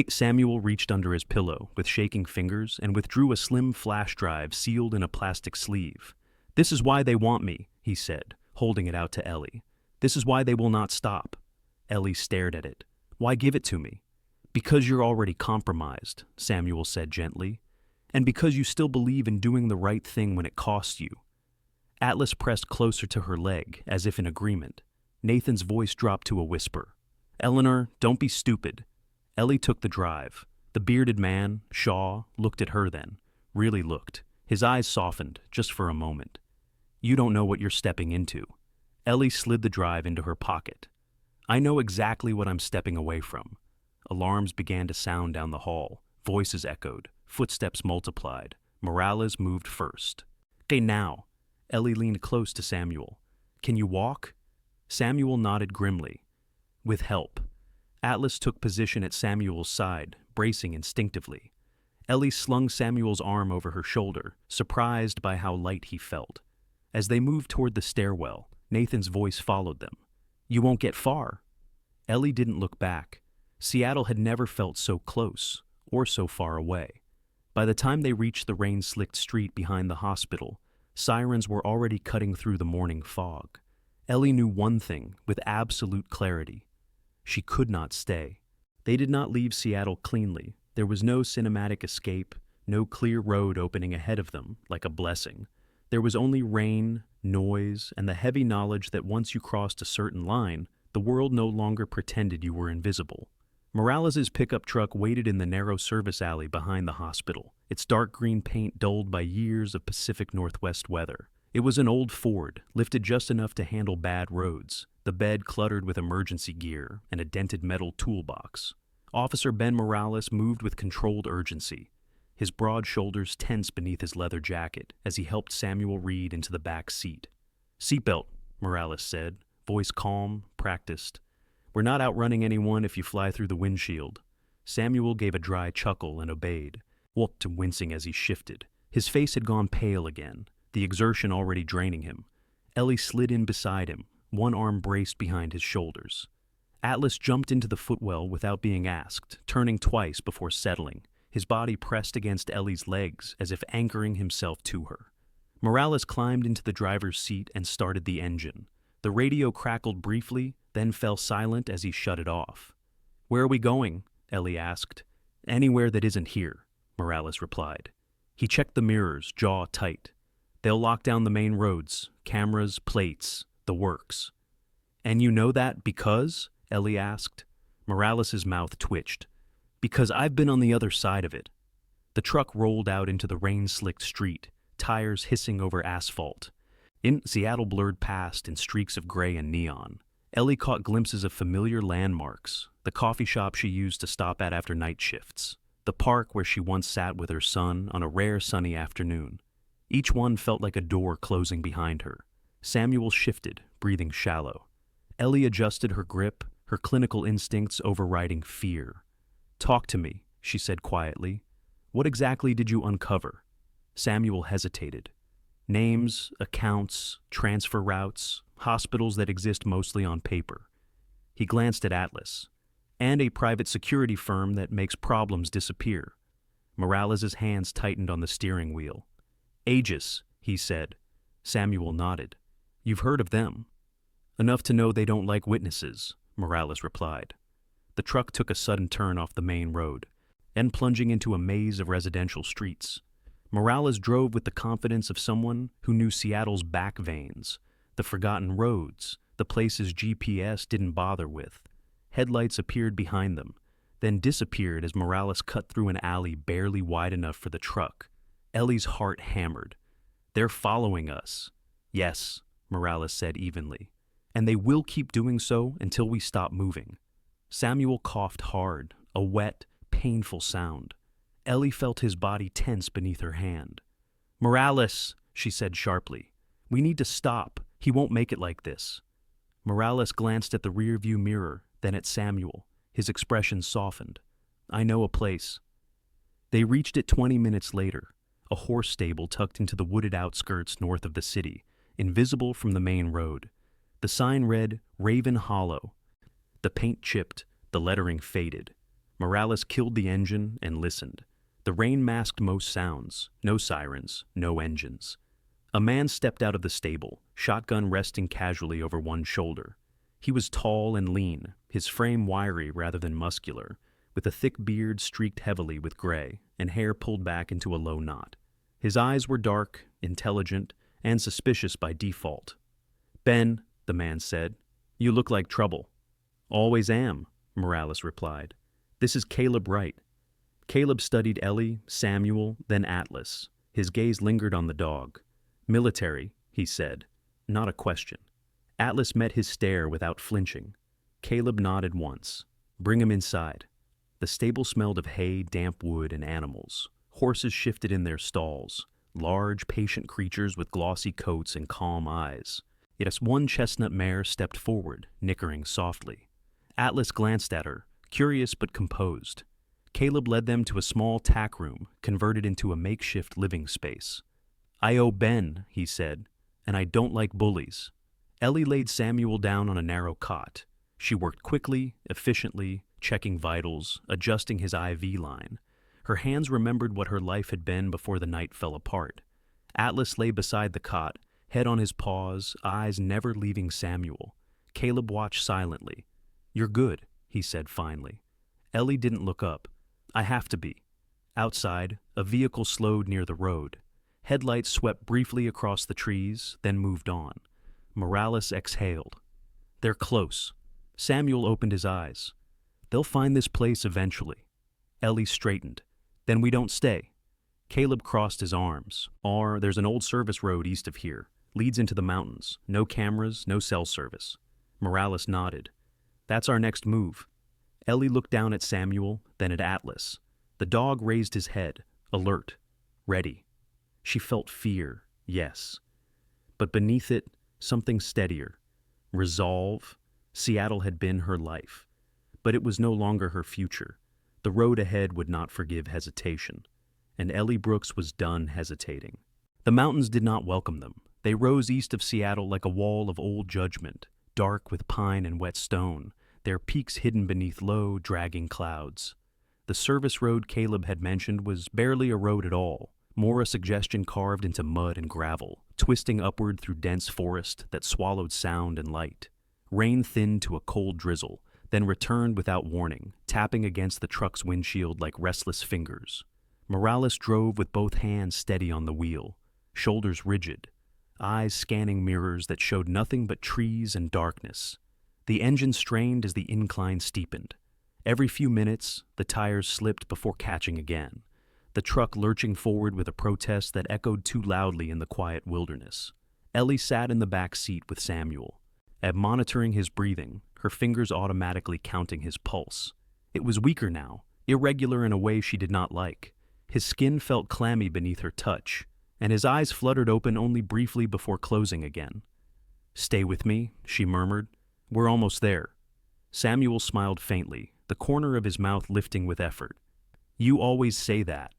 Samuel reached under his pillow with shaking fingers and withdrew a slim flash drive sealed in a plastic sleeve. "This is why they want me," he said, holding it out to Ellie. "This is why they will not stop." Ellie stared at it. "Why give it to me?" "Because you're already compromised," Samuel said gently. "And because you still believe in doing the right thing when it costs you." Atlas pressed closer to her leg, as if in agreement. Nathan's voice dropped to a whisper. "Eleanor, don't be stupid." Ellie took the drive. The bearded man, Shaw, looked at her then. Really looked. His eyes softened, just for a moment. "You don't know what you're stepping into." Ellie slid the drive into her pocket. "I know exactly what I'm stepping away from." Alarms began to sound down the hall. Voices echoed. Footsteps multiplied. Morales moved first. "Okay, now." Ellie leaned close to Samuel. "Can you walk?" Samuel nodded grimly. "With help." Atlas took position at Samuel's side, bracing instinctively. Ellie slung Samuel's arm over her shoulder, surprised by how light he felt. As they moved toward the stairwell, Nathan's voice followed them. "You won't get far." Ellie didn't look back. Seattle had never felt so close, or so far away. By the time they reached the rain-slicked street behind the hospital, sirens were already cutting through the morning fog. Ellie knew one thing with absolute clarity. She could not stay. They did not leave Seattle cleanly. There was no cinematic escape, no clear road opening ahead of them, like a blessing. There was only rain, noise, and the heavy knowledge that once you crossed a certain line, the world no longer pretended you were invisible. Morales' pickup truck waited in the narrow service alley behind the hospital, its dark green paint dulled by years of Pacific Northwest weather. It was an old Ford, lifted just enough to handle bad roads, the bed cluttered with emergency gear and a dented metal toolbox. Officer Ben Morales moved with controlled urgency, his broad shoulders tense beneath his leather jacket as he helped Samuel Reed into the back seat. "Seatbelt," Morales said, voice calm, practiced. "We're not outrunning anyone if you fly through the windshield." Samuel gave a dry chuckle and obeyed, walked to wincing as he shifted. His face had gone pale again, the exertion already draining him. Ellie slid in beside him, one arm braced behind his shoulders. Atlas jumped into the footwell without being asked, turning twice before settling, his body pressed against Ellie's legs as if anchoring himself to her. Morales climbed into the driver's seat and started the engine. The radio crackled briefly, then fell silent as he shut it off. "Where are we going?" Ellie asked. "Anywhere that isn't here," Morales replied. He checked the mirrors, jaw tight. "They'll lock down the main roads, cameras, plates, the works." "And you know that because?" Ellie asked. Morales' mouth twitched. "Because I've been on the other side of it." The truck rolled out into the rain-slicked street, tires hissing over asphalt. Seattle blurred past in streaks of gray and neon. Ellie caught glimpses of familiar landmarks, the coffee shop she used to stop at after night shifts, the park where she once sat with her son on a rare sunny afternoon. Each one felt like a door closing behind her. Samuel shifted, breathing shallow. Ellie adjusted her grip, her clinical instincts overriding fear. "Talk to me," she said quietly. "What exactly did you uncover?" Samuel hesitated. Names, accounts, transfer routes, hospitals that exist mostly on paper. He glanced at Atlas. "And a private security firm that makes problems disappear." Morales' hands tightened on the steering wheel. "Aegis," he said. Samuel nodded. "You've heard of them." "Enough to know they don't like witnesses," Morales replied. The truck took a sudden turn off the main road, and plunging into a maze of residential streets. Morales drove with the confidence of someone who knew Seattle's back veins, the forgotten roads, the places GPS didn't bother with. Headlights appeared behind them, then disappeared as Morales cut through an alley barely wide enough for the truck. Ellie's heart hammered. "They're following us." "Yes," Morales said evenly. "And they will keep doing so until we stop moving." Samuel coughed hard, a wet, painful sound. Ellie felt his body tense beneath her hand. "Morales," she said sharply, "we need to stop. He won't make it like this." Morales glanced at the rearview mirror, then at Samuel. His expression softened. "I know a place." They reached it 20 minutes later, a horse stable tucked into the wooded outskirts north of the city, invisible from the main road. The sign read Raven Hollow. The paint chipped, the lettering faded. Morales killed the engine and listened. The rain masked most sounds, no sirens, no engines. A man stepped out of the stable, shotgun resting casually over one shoulder. He was tall and lean, his frame wiry rather than muscular, with a thick beard streaked heavily with gray and hair pulled back into a low knot. His eyes were dark, intelligent, and suspicious by default. "Ben," the man said, "you look like trouble." "Always am," Morales replied. "This is Caleb Wright." Caleb studied Ellie, Samuel, then Atlas. His gaze lingered on the dog. "Military," he said, not a question. Atlas met his stare without flinching. Caleb nodded once. "Bring him inside." The stable smelled of hay, damp wood, and animals. Horses shifted in their stalls, large, patient creatures with glossy coats and calm eyes. Yet as one chestnut mare stepped forward, nickering softly. Atlas glanced at her, curious but composed. Caleb led them to a small tack room, converted into a makeshift living space. "I owe Ben," he said, "and I don't like bullies." Ellie laid Samuel down on a narrow cot. She worked quickly, efficiently, checking vitals, adjusting his IV line. Her hands remembered what her life had been before the night fell apart. Atlas lay beside the cot, head on his paws, eyes never leaving Samuel. Caleb watched silently. "You're good," he said finally. Ellie didn't look up. "I have to be." Outside, a vehicle slowed near the road. Headlights swept briefly across the trees, then moved on. Morales exhaled. "They're close." Samuel opened his eyes. "They'll find this place eventually." Ellie straightened. "Then we don't stay." Caleb crossed his arms. "There's an old service road east of here. Leads into the mountains. No cameras, no cell service." Morales nodded. "That's our next move." Ellie looked down at Samuel, then at Atlas. The dog raised his head, alert, ready. She felt fear, yes. But beneath it, something steadier. Resolve. Seattle had been her life. But it was no longer her future. The road ahead would not forgive hesitation. And Ellie Brooks was done hesitating. The mountains did not welcome them. They rose east of Seattle like a wall of old judgment, dark with pine and wet stone, their peaks hidden beneath low, dragging clouds. The service road Caleb had mentioned was barely a road at all, more a suggestion carved into mud and gravel, twisting upward through dense forest that swallowed sound and light. Rain thinned to a cold drizzle, then returned without warning, tapping against the truck's windshield like restless fingers. Morales drove with both hands steady on the wheel, shoulders rigid, eyes scanning mirrors that showed nothing but trees and darkness. The engine strained as the incline steepened. Every few minutes, the tires slipped before catching again, the truck lurching forward with a protest that echoed too loudly in the quiet wilderness. Ellie sat in the back seat with Samuel, monitoring his breathing, her fingers automatically counting his pulse. It was weaker now, irregular in a way she did not like. His skin felt clammy beneath her touch, and his eyes fluttered open only briefly before closing again. "Stay with me," she murmured. "We're almost there." Samuel smiled faintly, the corner of his mouth lifting with effort. "You always say that."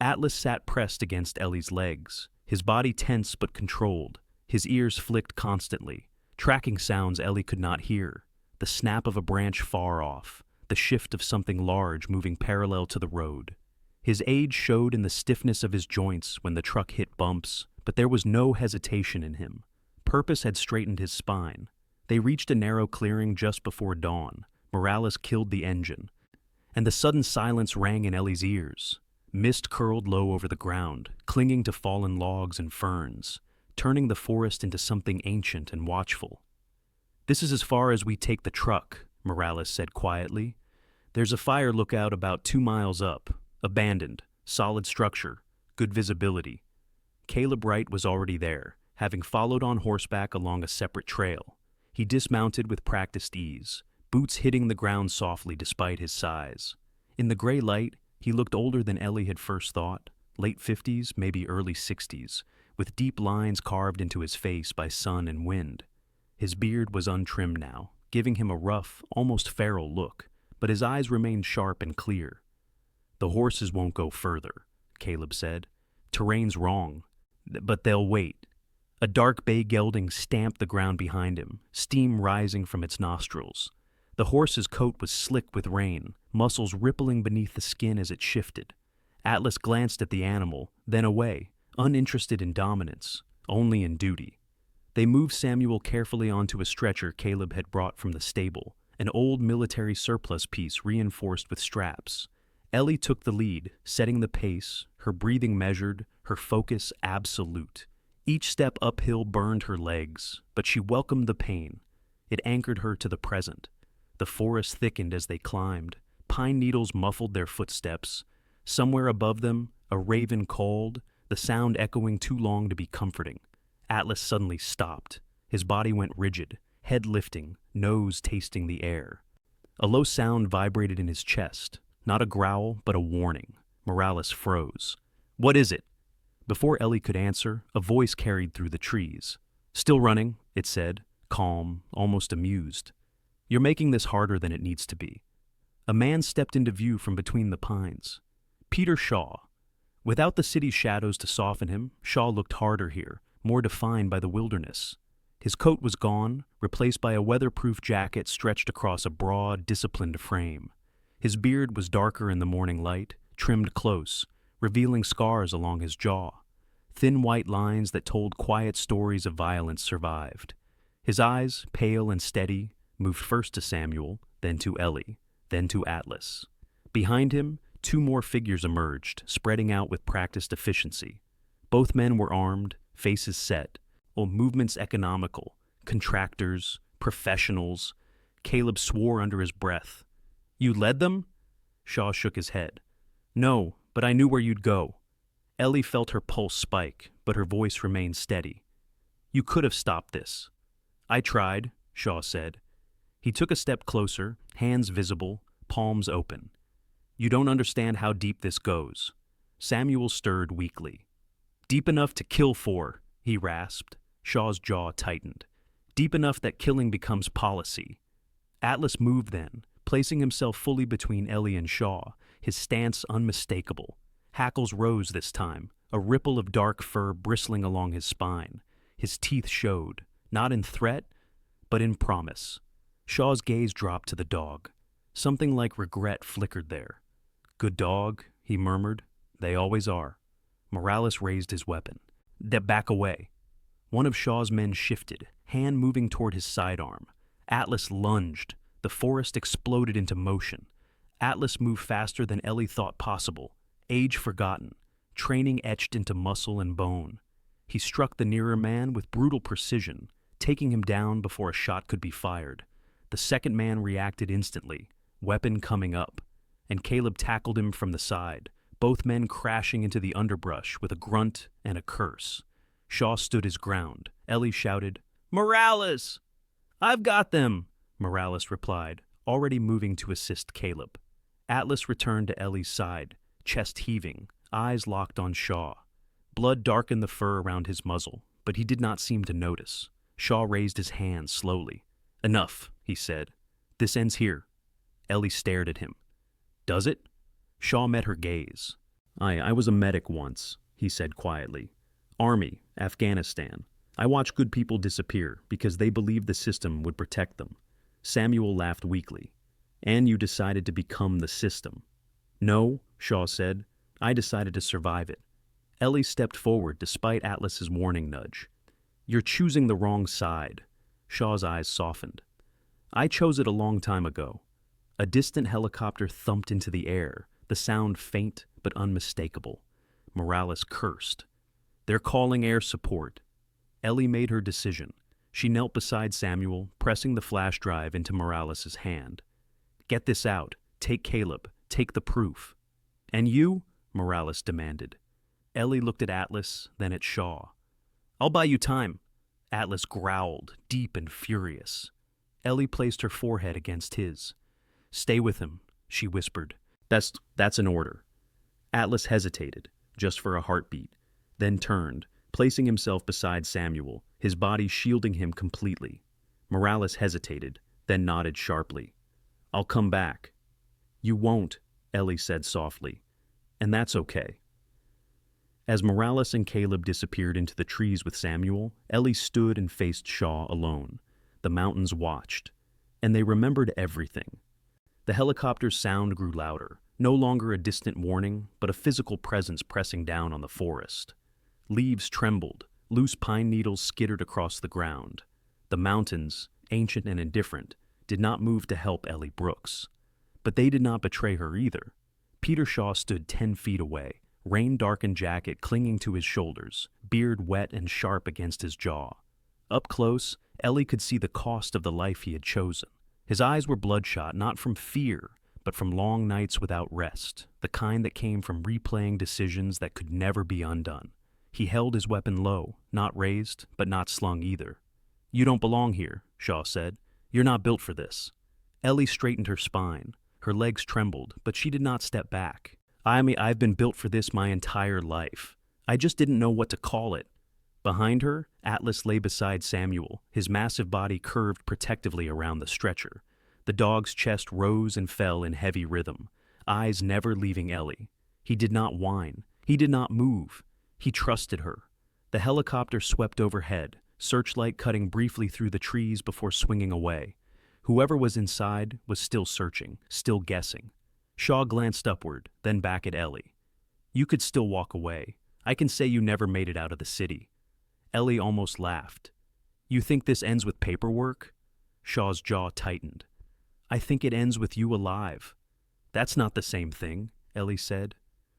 Atlas sat pressed against Ellie's legs, his body tense but controlled. His ears flicked constantly, tracking sounds Ellie could not hear. The snap of a branch far off, the shift of something large moving parallel to the road. His age showed in the stiffness of his joints when the truck hit bumps, but there was no hesitation in him. Purpose had straightened his spine. They reached a narrow clearing just before dawn. Morales killed the engine, and the sudden silence rang in Ellie's ears. Mist curled low over the ground, clinging to fallen logs and ferns, turning the forest into something ancient and watchful. "This is as far as we take the truck," Morales said quietly. "There's a fire lookout about 2 miles up. Abandoned, solid structure, good visibility." Caleb Wright was already there, having followed on horseback along a separate trail. He dismounted with practiced ease, boots hitting the ground softly despite his size. In the gray light, he looked older than Ellie had first thought, late 50s, maybe early 60s, with deep lines carved into his face by sun and wind. His beard was untrimmed now, giving him a rough, almost feral look, but his eyes remained sharp and clear. "The horses won't go further," Caleb said. "Terrain's wrong, but they'll wait." A dark bay gelding stamped the ground behind him, steam rising from its nostrils. The horse's coat was slick with rain, muscles rippling beneath the skin as it shifted. Atlas glanced at the animal, then away, uninterested in dominance, only in duty. They moved Samuel carefully onto a stretcher Caleb had brought from the stable, an old military surplus piece reinforced with straps. Ellie took the lead, setting the pace, her breathing measured, her focus absolute. Each step uphill burned her legs, but she welcomed the pain. It anchored her to the present. The forest thickened as they climbed. Pine needles muffled their footsteps. Somewhere above them, a raven called, the sound echoing too long to be comforting. Atlas suddenly stopped. His body went rigid, head lifting, nose tasting the air. A low sound vibrated in his chest, not a growl, but a warning. Morales froze. "What is it?" Before Ellie could answer, a voice carried through the trees. "Still running," it said, calm, almost amused. "You're making this harder than it needs to be." A man stepped into view from between the pines. Peter Shaw. Without the city's shadows to soften him, Shaw looked harder here, more defined by the wilderness. His coat was gone, replaced by a weatherproof jacket stretched across a broad, disciplined frame. His beard was darker in the morning light, trimmed close, revealing scars along his jaw. Thin white lines that told quiet stories of violence survived. His eyes, pale and steady, moved first to Samuel, then to Ellie, then to Atlas. Behind him, 2 more figures emerged, spreading out with practiced efficiency. Both men were armed, faces set, movements economical, contractors, professionals. Caleb swore under his breath. "You led them?" Shaw shook his head. "No, but I knew where you'd go." Ellie felt her pulse spike, but her voice remained steady. "You could have stopped this." "I tried," Shaw said. He took a step closer, hands visible, palms open. "You don't understand how deep this goes." Samuel stirred weakly. "Deep enough to kill for," he rasped. Shaw's jaw tightened. "Deep enough that killing becomes policy." Atlas moved then, placing himself fully between Ellie and Shaw, his stance unmistakable. Hackles rose this time, a ripple of dark fur bristling along his spine. His teeth showed, not in threat, but in promise. Shaw's gaze dropped to the dog. Something like regret flickered there. "Good dog," he murmured. "They always are." Morales raised his weapon. "Back away." One of Shaw's men shifted, hand moving toward his sidearm. Atlas lunged. The forest exploded into motion. Atlas moved faster than Ellie thought possible, age forgotten, training etched into muscle and bone. He struck the nearer man with brutal precision, taking him down before a shot could be fired. The second man reacted instantly, weapon coming up, and Caleb tackled him from the side, both men crashing into the underbrush with a grunt and a curse. Shaw stood his ground. Ellie shouted, "Morales!" "I've got them," Morales replied, already moving to assist Caleb. Atlas returned to Ellie's side, chest heaving, eyes locked on Shaw. Blood darkened the fur around his muzzle, but he did not seem to notice. Shaw raised his hand slowly. "Enough," he said. "This ends here." Ellie stared at him. "Does it?" Shaw met her gaze. I was a medic once," he said quietly. "Army, Afghanistan. I watched good people disappear because they believed the system would protect them." Samuel laughed weakly. "And you decided to become the system." "No," Shaw said. "I decided to survive it." Ellie stepped forward despite Atlas's warning nudge. "You're choosing the wrong side." Shaw's eyes softened. "I chose it a long time ago." A distant helicopter thumped into the air, the sound faint but unmistakable. Morales cursed. "They're calling air support." Ellie made her decision. She knelt beside Samuel, pressing the flash drive into Morales' hand. "Get this out. Take Caleb. Take the proof." "And you?" Morales demanded. Ellie looked at Atlas, then at Shaw. "I'll buy you time." Atlas growled, deep and furious. Ellie placed her forehead against his. "Stay with him," she whispered. That's an order." Atlas hesitated, just for a heartbeat, then turned, placing himself beside Samuel, his body shielding him completely. Morales hesitated, then nodded sharply. "I'll come back." "You won't," Ellie said softly. "And that's okay." As Morales and Caleb disappeared into the trees with Samuel, Ellie stood and faced Shaw alone. The mountains watched, and they remembered everything. The helicopter's sound grew louder, no longer a distant warning, but a physical presence pressing down on the forest. Leaves trembled, loose pine needles skittered across the ground. The mountains, ancient and indifferent, did not move to help Ellie Brooks. But they did not betray her either. Peter Shaw stood 10 feet away, rain-darkened jacket clinging to his shoulders, beard wet and sharp against his jaw. Up close, Ellie could see the cost of the life he had chosen. His eyes were bloodshot, not from fear, but from long nights without rest, the kind that came from replaying decisions that could never be undone. He held his weapon low, not raised, but not slung either. "You don't belong here," Shaw said. "You're not built for this." Ellie straightened her spine. Her legs trembled, but she did not step back. I've been built for this my entire life. I just didn't know what to call it." Behind her, Atlas lay beside Samuel, his massive body curved protectively around the stretcher. The dog's chest rose and fell in heavy rhythm, eyes never leaving Ellie. He did not whine. He did not move. He trusted her. The helicopter swept overhead, searchlight cutting briefly through the trees before swinging away. Whoever was inside was still searching, still guessing. Shaw glanced upward, then back at Ellie. "You could still walk away. I can say you never made it out of the city." Ellie almost laughed. "You think this ends with paperwork?" Shaw's jaw tightened. "I think it ends with you alive." "That's not the same thing," Ellie said.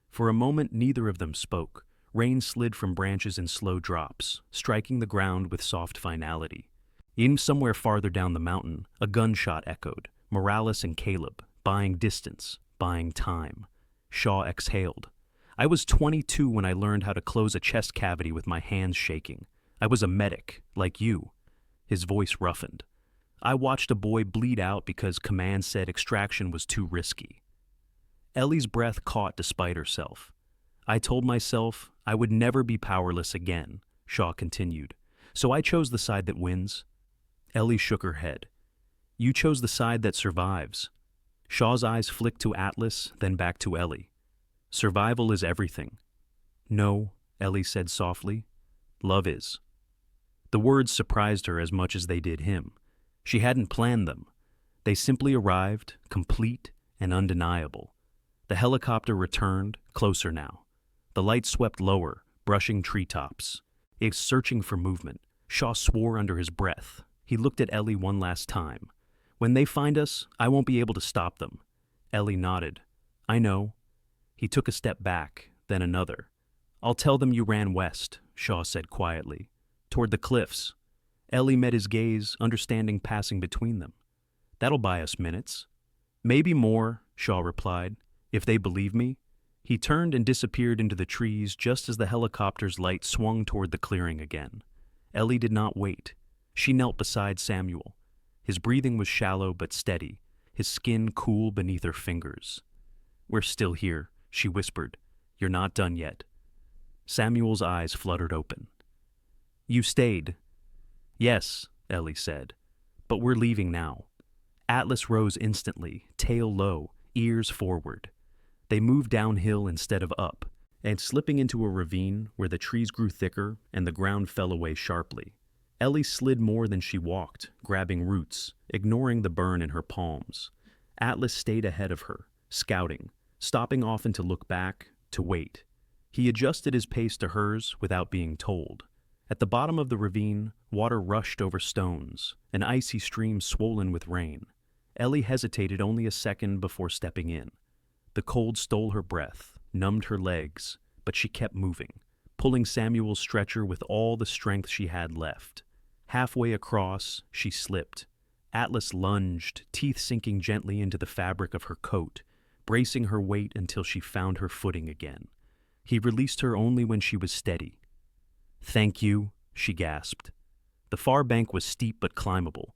For a moment, neither of them spoke. Rain slid from branches in slow drops, striking the ground with soft finality. In somewhere farther down the mountain, a gunshot echoed. Morales and Caleb, buying distance, buying time. Shaw exhaled. "I was 22 when I learned how to close a chest cavity with my hands shaking. I was a medic, like you." His voice roughened. "I watched a boy bleed out because command said extraction was too risky." Ellie's breath caught despite herself. "I told myself I would never be powerless again," Shaw continued. "So I chose the side that wins." Ellie shook her head. "You chose the side that survives." Shaw's eyes flicked to Atlas, then back to Ellie. "Survival is everything." "No," Ellie said softly. "Love is." The words surprised her as much as they did him. She hadn't planned them. They simply arrived, complete and undeniable. The helicopter returned, closer now. The light swept lower, brushing treetops. It was searching for movement. Shaw swore under his breath. He looked at Ellie one last time. "When they find us, I won't be able to stop them." Ellie nodded. "I know." He took a step back, then another. "I'll tell them you ran west," Shaw said quietly. "Toward the cliffs." Ellie met his gaze, understanding passing between them. "That'll buy us minutes." "Maybe more," Shaw replied, "if they believe me." He turned and disappeared into the trees just as the helicopter's light swung toward the clearing again. Ellie did not wait. She knelt beside Samuel. His breathing was shallow but steady, his skin cool beneath her fingers. "We're still here," she whispered. "You're not done yet." Samuel's eyes fluttered open. "You stayed." "Yes," Ellie said, "but we're leaving now." Atlas rose instantly, tail low, ears forward. They moved downhill instead of up, and slipping into a ravine where the trees grew thicker and the ground fell away sharply. Ellie slid more than she walked, grabbing roots, ignoring the burn in her palms. Atlas stayed ahead of her, scouting, stopping often to look back, to wait. He adjusted his pace to hers without being told. At the bottom of the ravine, water rushed over stones, an icy stream swollen with rain. Ellie hesitated only a second before stepping in. The cold stole her breath, numbed her legs, but she kept moving, pulling Samuel's stretcher with all the strength she had left. Halfway across, she slipped. Atlas lunged, teeth sinking gently into the fabric of her coat, bracing her weight until she found her footing again. He released her only when she was steady. "Thank you," she gasped. The far bank was steep but climbable.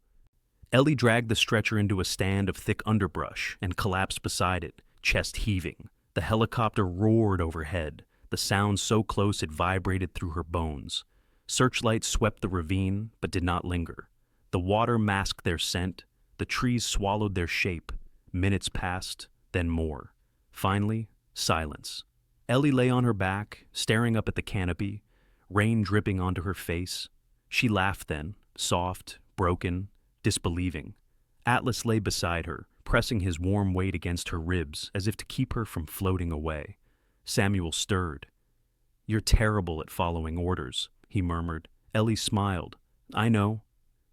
Ellie dragged the stretcher into a stand of thick underbrush and collapsed beside it, chest heaving. The helicopter roared overhead, the sound so close it vibrated through her bones. Searchlights swept the ravine, but did not linger. The water masked their scent, the trees swallowed their shape. Minutes passed, then more. Finally, silence. Ellie lay on her back, staring up at the canopy, rain dripping onto her face. She laughed then, soft, broken, disbelieving. Atlas lay beside her, pressing his warm weight against her ribs as if to keep her from floating away. Samuel stirred. "You're terrible at following orders," he murmured. Ellie smiled. "I know."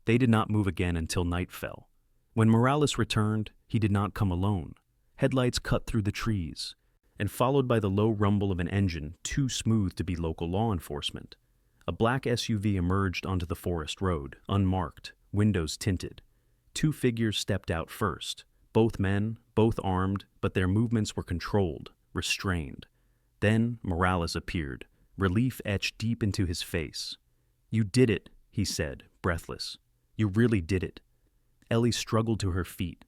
They did not move again until night fell. When Morales returned, he did not come alone. Headlights cut through the trees, and followed by the low rumble of an engine too smooth to be local law enforcement. A black SUV emerged onto the forest road, unmarked, windows tinted. Two figures stepped out first, both men, both armed, but their movements were controlled, restrained. Then Morales appeared, relief etched deep into his face. "You did it," he said, breathless. "You really did it." Ellie struggled to her feet.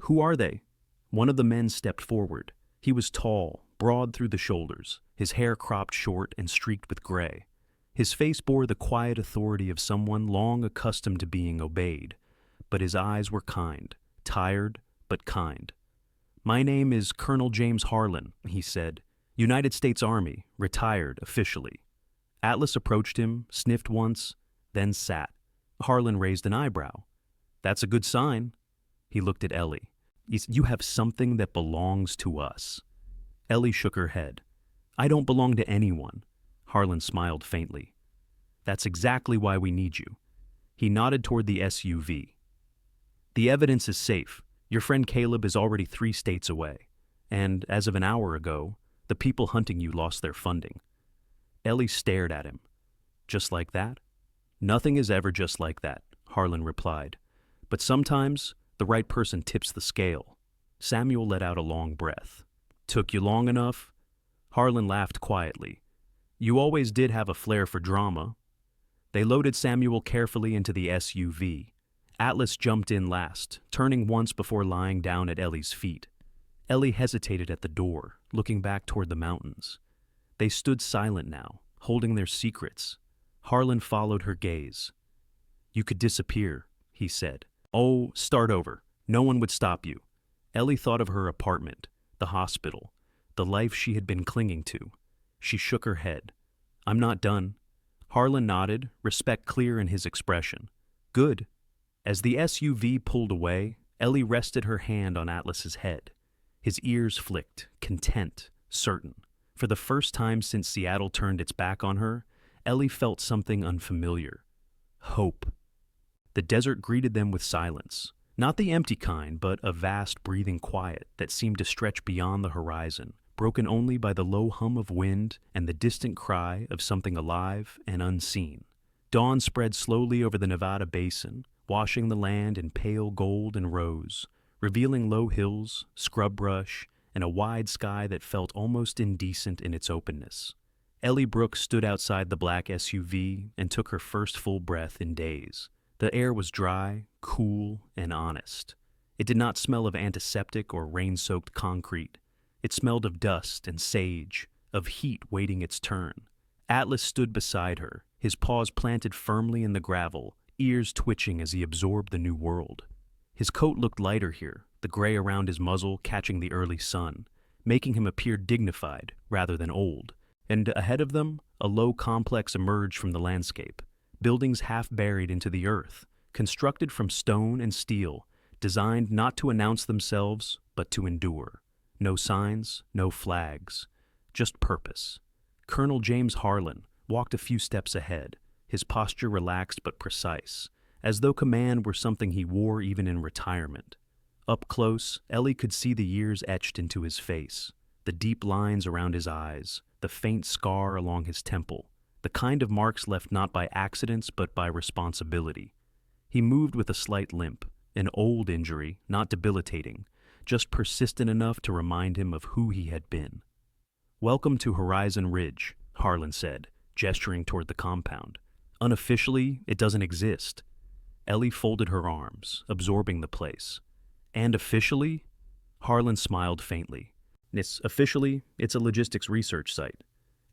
"Who are they?" One of the men stepped forward. He was tall, broad through the shoulders, his hair cropped short and streaked with gray. His face bore the quiet authority of someone long accustomed to being obeyed, but his eyes were kind, tired but kind. "My name is Colonel James Harlan," he said. "United States Army, retired officially." Atlas approached him, sniffed once, then sat. Harlan raised an eyebrow. "That's a good sign." He looked at Ellie. "You have something that belongs to us." Ellie shook her head. "I don't belong to anyone." Harlan smiled faintly. "That's exactly why we need you." He nodded toward the SUV. "The evidence is safe. Your friend Caleb is already 3 states away. And, as of an hour ago, the people hunting you lost their funding." Ellie stared at him. "Just like that?" "Nothing is ever just like that," Harlan replied. "But sometimes the right person tips the scale." Samuel let out a long breath. "Took you long enough?" Harlan laughed quietly. "You always did have a flair for drama." They loaded Samuel carefully into the SUV. Atlas jumped in last, turning once before lying down at Ellie's feet. Ellie hesitated at the door, looking back toward the mountains. They stood silent now, holding their secrets. Harlan followed her gaze. "You could disappear," he said. "Oh, start over. No one would stop you." Ellie thought of her apartment, the hospital, the life she had been clinging to. She shook her head. "I'm not done." Harlan nodded, respect clear in his expression. "Good." As the SUV pulled away, Ellie rested her hand on Atlas's head. His ears flicked, content, certain. For the first time since Seattle turned its back on her, Ellie felt something unfamiliar. Hope. The desert greeted them with silence. Not the empty kind, but a vast breathing quiet that seemed to stretch beyond the horizon, broken only by the low hum of wind and the distant cry of something alive and unseen. Dawn spread slowly over the Nevada basin, washing the land in pale gold and rose, revealing low hills, scrub brush, and a wide sky that felt almost indecent in its openness. Ellie Brooks stood outside the black SUV and took her first full breath in days. The air was dry, cool, and honest. It did not smell of antiseptic or rain-soaked concrete. It smelled of dust and sage, of heat waiting its turn. Atlas stood beside her, his paws planted firmly in the gravel, ears twitching as he absorbed the new world. His coat looked lighter here, the gray around his muzzle catching the early sun, making him appear dignified rather than old. And ahead of them, a low complex emerged from the landscape, buildings half buried into the earth, constructed from stone and steel, designed not to announce themselves, but to endure. No signs, no flags, just purpose. Colonel James Harlan walked a few steps ahead, his posture relaxed but precise, as though command were something he wore even in retirement. Up close, Ellie could see the years etched into his face, the deep lines around his eyes, the faint scar along his temple, the kind of marks left not by accidents but by responsibility. He moved with a slight limp, an old injury, not debilitating, just persistent enough to remind him of who he had been. "Welcome to Horizon Ridge," Harlan said, gesturing toward the compound. "Unofficially, it doesn't exist." Ellie folded her arms, absorbing the place. "And officially?" Harlan smiled faintly. Officially, it's a logistics research site."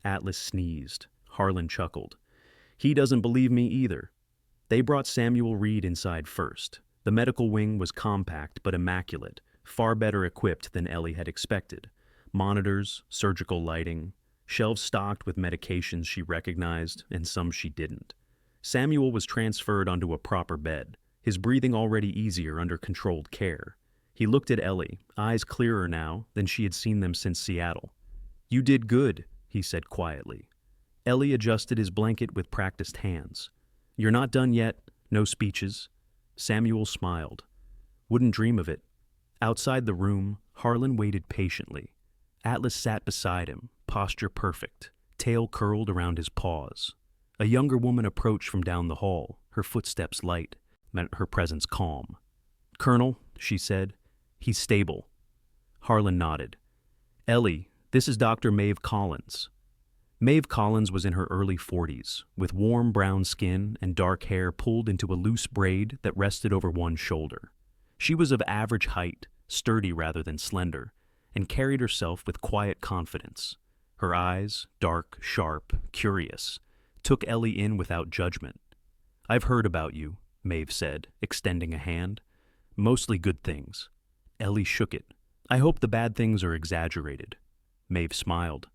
Atlas sneezed. Harlan chuckled. "He doesn't believe me either." They brought Samuel Reed inside first. The medical wing was compact but immaculate, far better equipped than Ellie had expected. Monitors, surgical lighting, shelves stocked with medications she recognized and some she didn't. Samuel was transferred onto a proper bed, his breathing already easier under controlled care. He looked at Ellie, eyes clearer now than she had seen them since Seattle. "You did good," he said quietly. Ellie adjusted his blanket with practiced hands. "You're not done yet, no speeches." Samuel smiled. "Wouldn't dream of it." Outside the room, Harlan waited patiently. Atlas sat beside him, posture perfect, tail curled around his paws. A younger woman approached from down the hall, her footsteps light, her presence calm. "Colonel," she said, "he's stable." Harlan nodded. "Ellie, this is Dr. Maeve Collins." Maeve Collins was in her early 40s, with warm brown skin and dark hair pulled into a loose braid that rested over one shoulder. She was of average height, sturdy rather than slender, and carried herself with quiet confidence. Her eyes, dark, sharp, curious, took Ellie in without judgment. "I've heard about you," Maeve said, extending a hand. "Mostly good things." Ellie shook it. "I hope the bad things are exaggerated." Maeve smiled.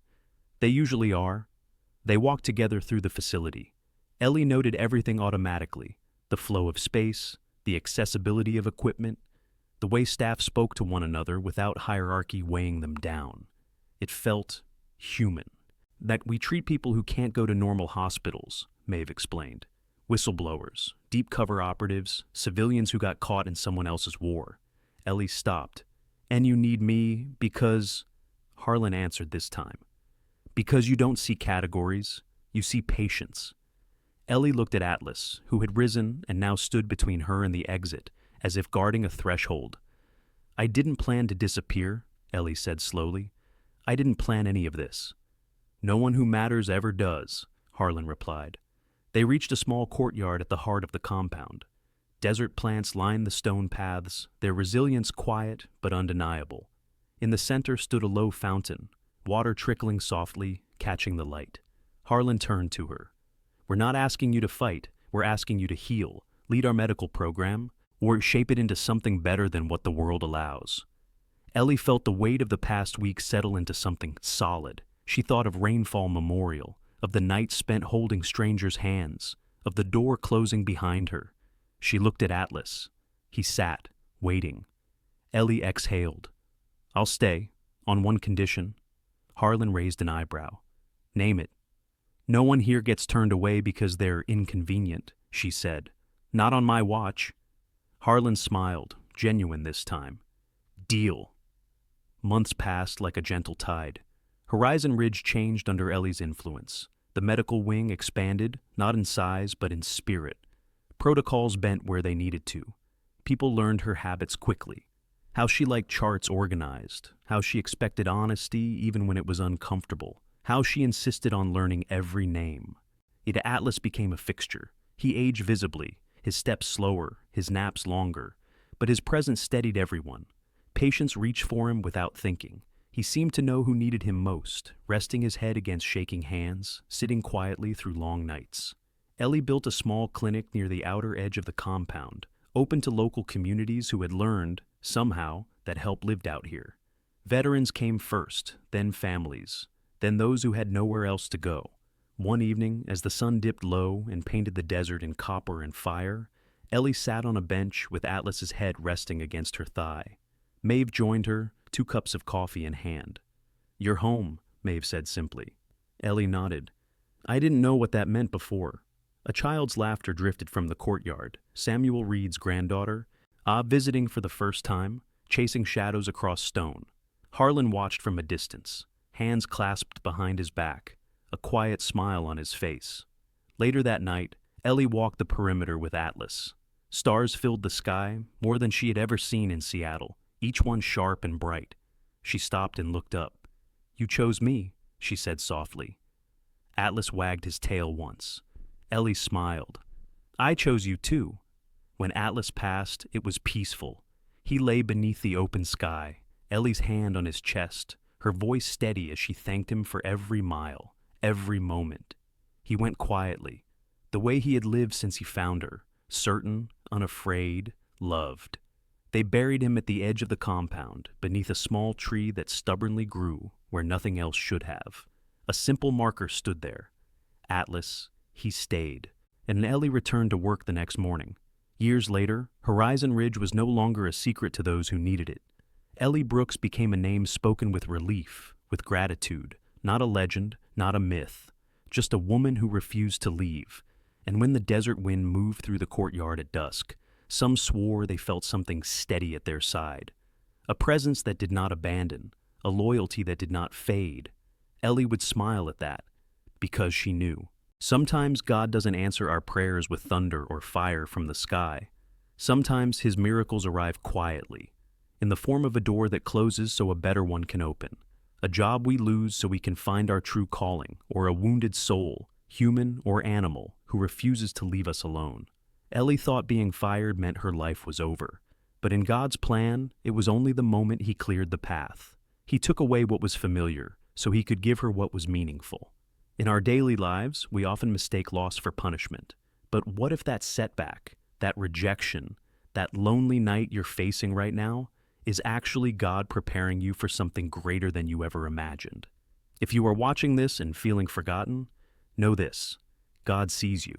"They usually are." They walked together through the facility. Ellie noted everything automatically, the flow of space, the accessibility of equipment, the way staff spoke to one another without hierarchy weighing them down. It felt human. "That we treat people who can't go to normal hospitals," Maeve explained. "Whistleblowers, deep cover operatives, civilians who got caught in someone else's war." Ellie stopped. "And you need me because—" Harlan answered this time. "Because you don't see categories, you see patience." Ellie looked at Atlas, who had risen and now stood between her and the exit, as if guarding a threshold. "I didn't plan to disappear," Ellie said slowly. "I didn't plan any of this." "No one who matters ever does," Harlan replied. They reached a small courtyard at the heart of the compound. Desert plants lined the stone paths, their resilience quiet but undeniable. In the center stood a low fountain, water trickling softly, catching the light. Harlan turned to her. "We're not asking you to fight, we're asking you to heal, lead our medical program, or shape it into something better than what the world allows." Ellie felt the weight of the past week settle into something solid. She thought of Rainfall Memorial, of the night spent holding strangers' hands, of the door closing behind her. She looked at Atlas. He sat, waiting. Ellie exhaled. "I'll stay, on one condition." Harlan raised an eyebrow. "Name it." "No one here gets turned away because they're inconvenient," she said. "Not on my watch." Harlan smiled, genuine this time. "Deal." Months passed like a gentle tide. Horizon Ridge changed under Ellie's influence. The medical wing expanded, not in size but in spirit. Protocols bent where they needed to. People learned her habits quickly. How she liked charts organized, how she expected honesty even when it was uncomfortable, how she insisted on learning every name. Atlas became a fixture. He aged visibly, his steps slower, his naps longer, but his presence steadied everyone. Patients reached for him without thinking. He seemed to know who needed him most, resting his head against shaking hands, sitting quietly through long nights. Ellie built a small clinic near the outer edge of the compound, open to local communities who had learned, somehow, that help lived out here. Veterans came first, then families, then those who had nowhere else to go. One evening, as the sun dipped low and painted the desert in copper and fire, Ellie sat on a bench with Atlas's head resting against her thigh. Maeve joined her, 2 cups of coffee in hand. "You're home," Maeve said simply. Ellie nodded. "I didn't know what that meant before." A child's laughter drifted from the courtyard. Samuel Reed's granddaughter, visiting for the first time, chasing shadows across stone. Harlan watched from a distance, hands clasped behind his back, a quiet smile on his face. Later that night, Ellie walked the perimeter with Atlas. Stars filled the sky, more than she had ever seen in Seattle, each one sharp and bright. She stopped and looked up. "You chose me," she said softly. Atlas wagged his tail once. Ellie smiled. "I chose you too." When Atlas passed, it was peaceful. He lay beneath the open sky, Ellie's hand on his chest, her voice steady as she thanked him for every mile, every moment. He went quietly, the way he had lived since he found her, certain, unafraid, loved. They buried him at the edge of the compound, beneath a small tree that stubbornly grew where nothing else should have. A simple marker stood there. Atlas, he stayed, and Ellie returned to work the next morning. Years later, Horizon Ridge was no longer a secret to those who needed it. Ellie Brooks became a name spoken with relief, with gratitude, not a legend, not a myth, just a woman who refused to leave. And when the desert wind moved through the courtyard at dusk, some swore they felt something steady at their side. A presence that did not abandon, a loyalty that did not fade. Ellie would smile at that, because she knew. Sometimes God doesn't answer our prayers with thunder or fire from the sky. Sometimes his miracles arrive quietly, in the form of a door that closes so a better one can open, a job we lose so we can find our true calling, or a wounded soul, human or animal, who refuses to leave us alone. Ellie thought being fired meant her life was over, but in God's plan, it was only the moment he cleared the path. He took away what was familiar, so he could give her what was meaningful. In our daily lives, we often mistake loss for punishment. But what if that setback, that rejection, that lonely night you're facing right now, is actually God preparing you for something greater than you ever imagined? If you are watching this and feeling forgotten, know this: God sees you,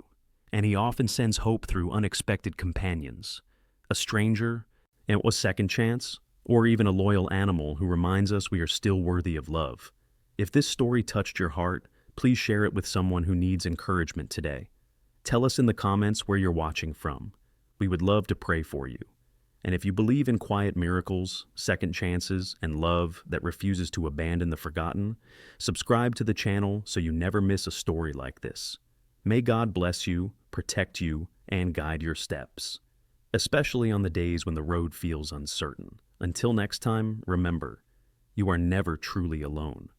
and he often sends hope through unexpected companions. A stranger, a second chance, or even a loyal animal who reminds us we are still worthy of love. If this story touched your heart, please share it with someone who needs encouragement today. Tell us in the comments where you're watching from. We would love to pray for you. And if you believe in quiet miracles, second chances, and love that refuses to abandon the forgotten, subscribe to the channel so you never miss a story like this. May God bless you, protect you, and guide your steps, especially on the days when the road feels uncertain. Until next time, remember, you are never truly alone.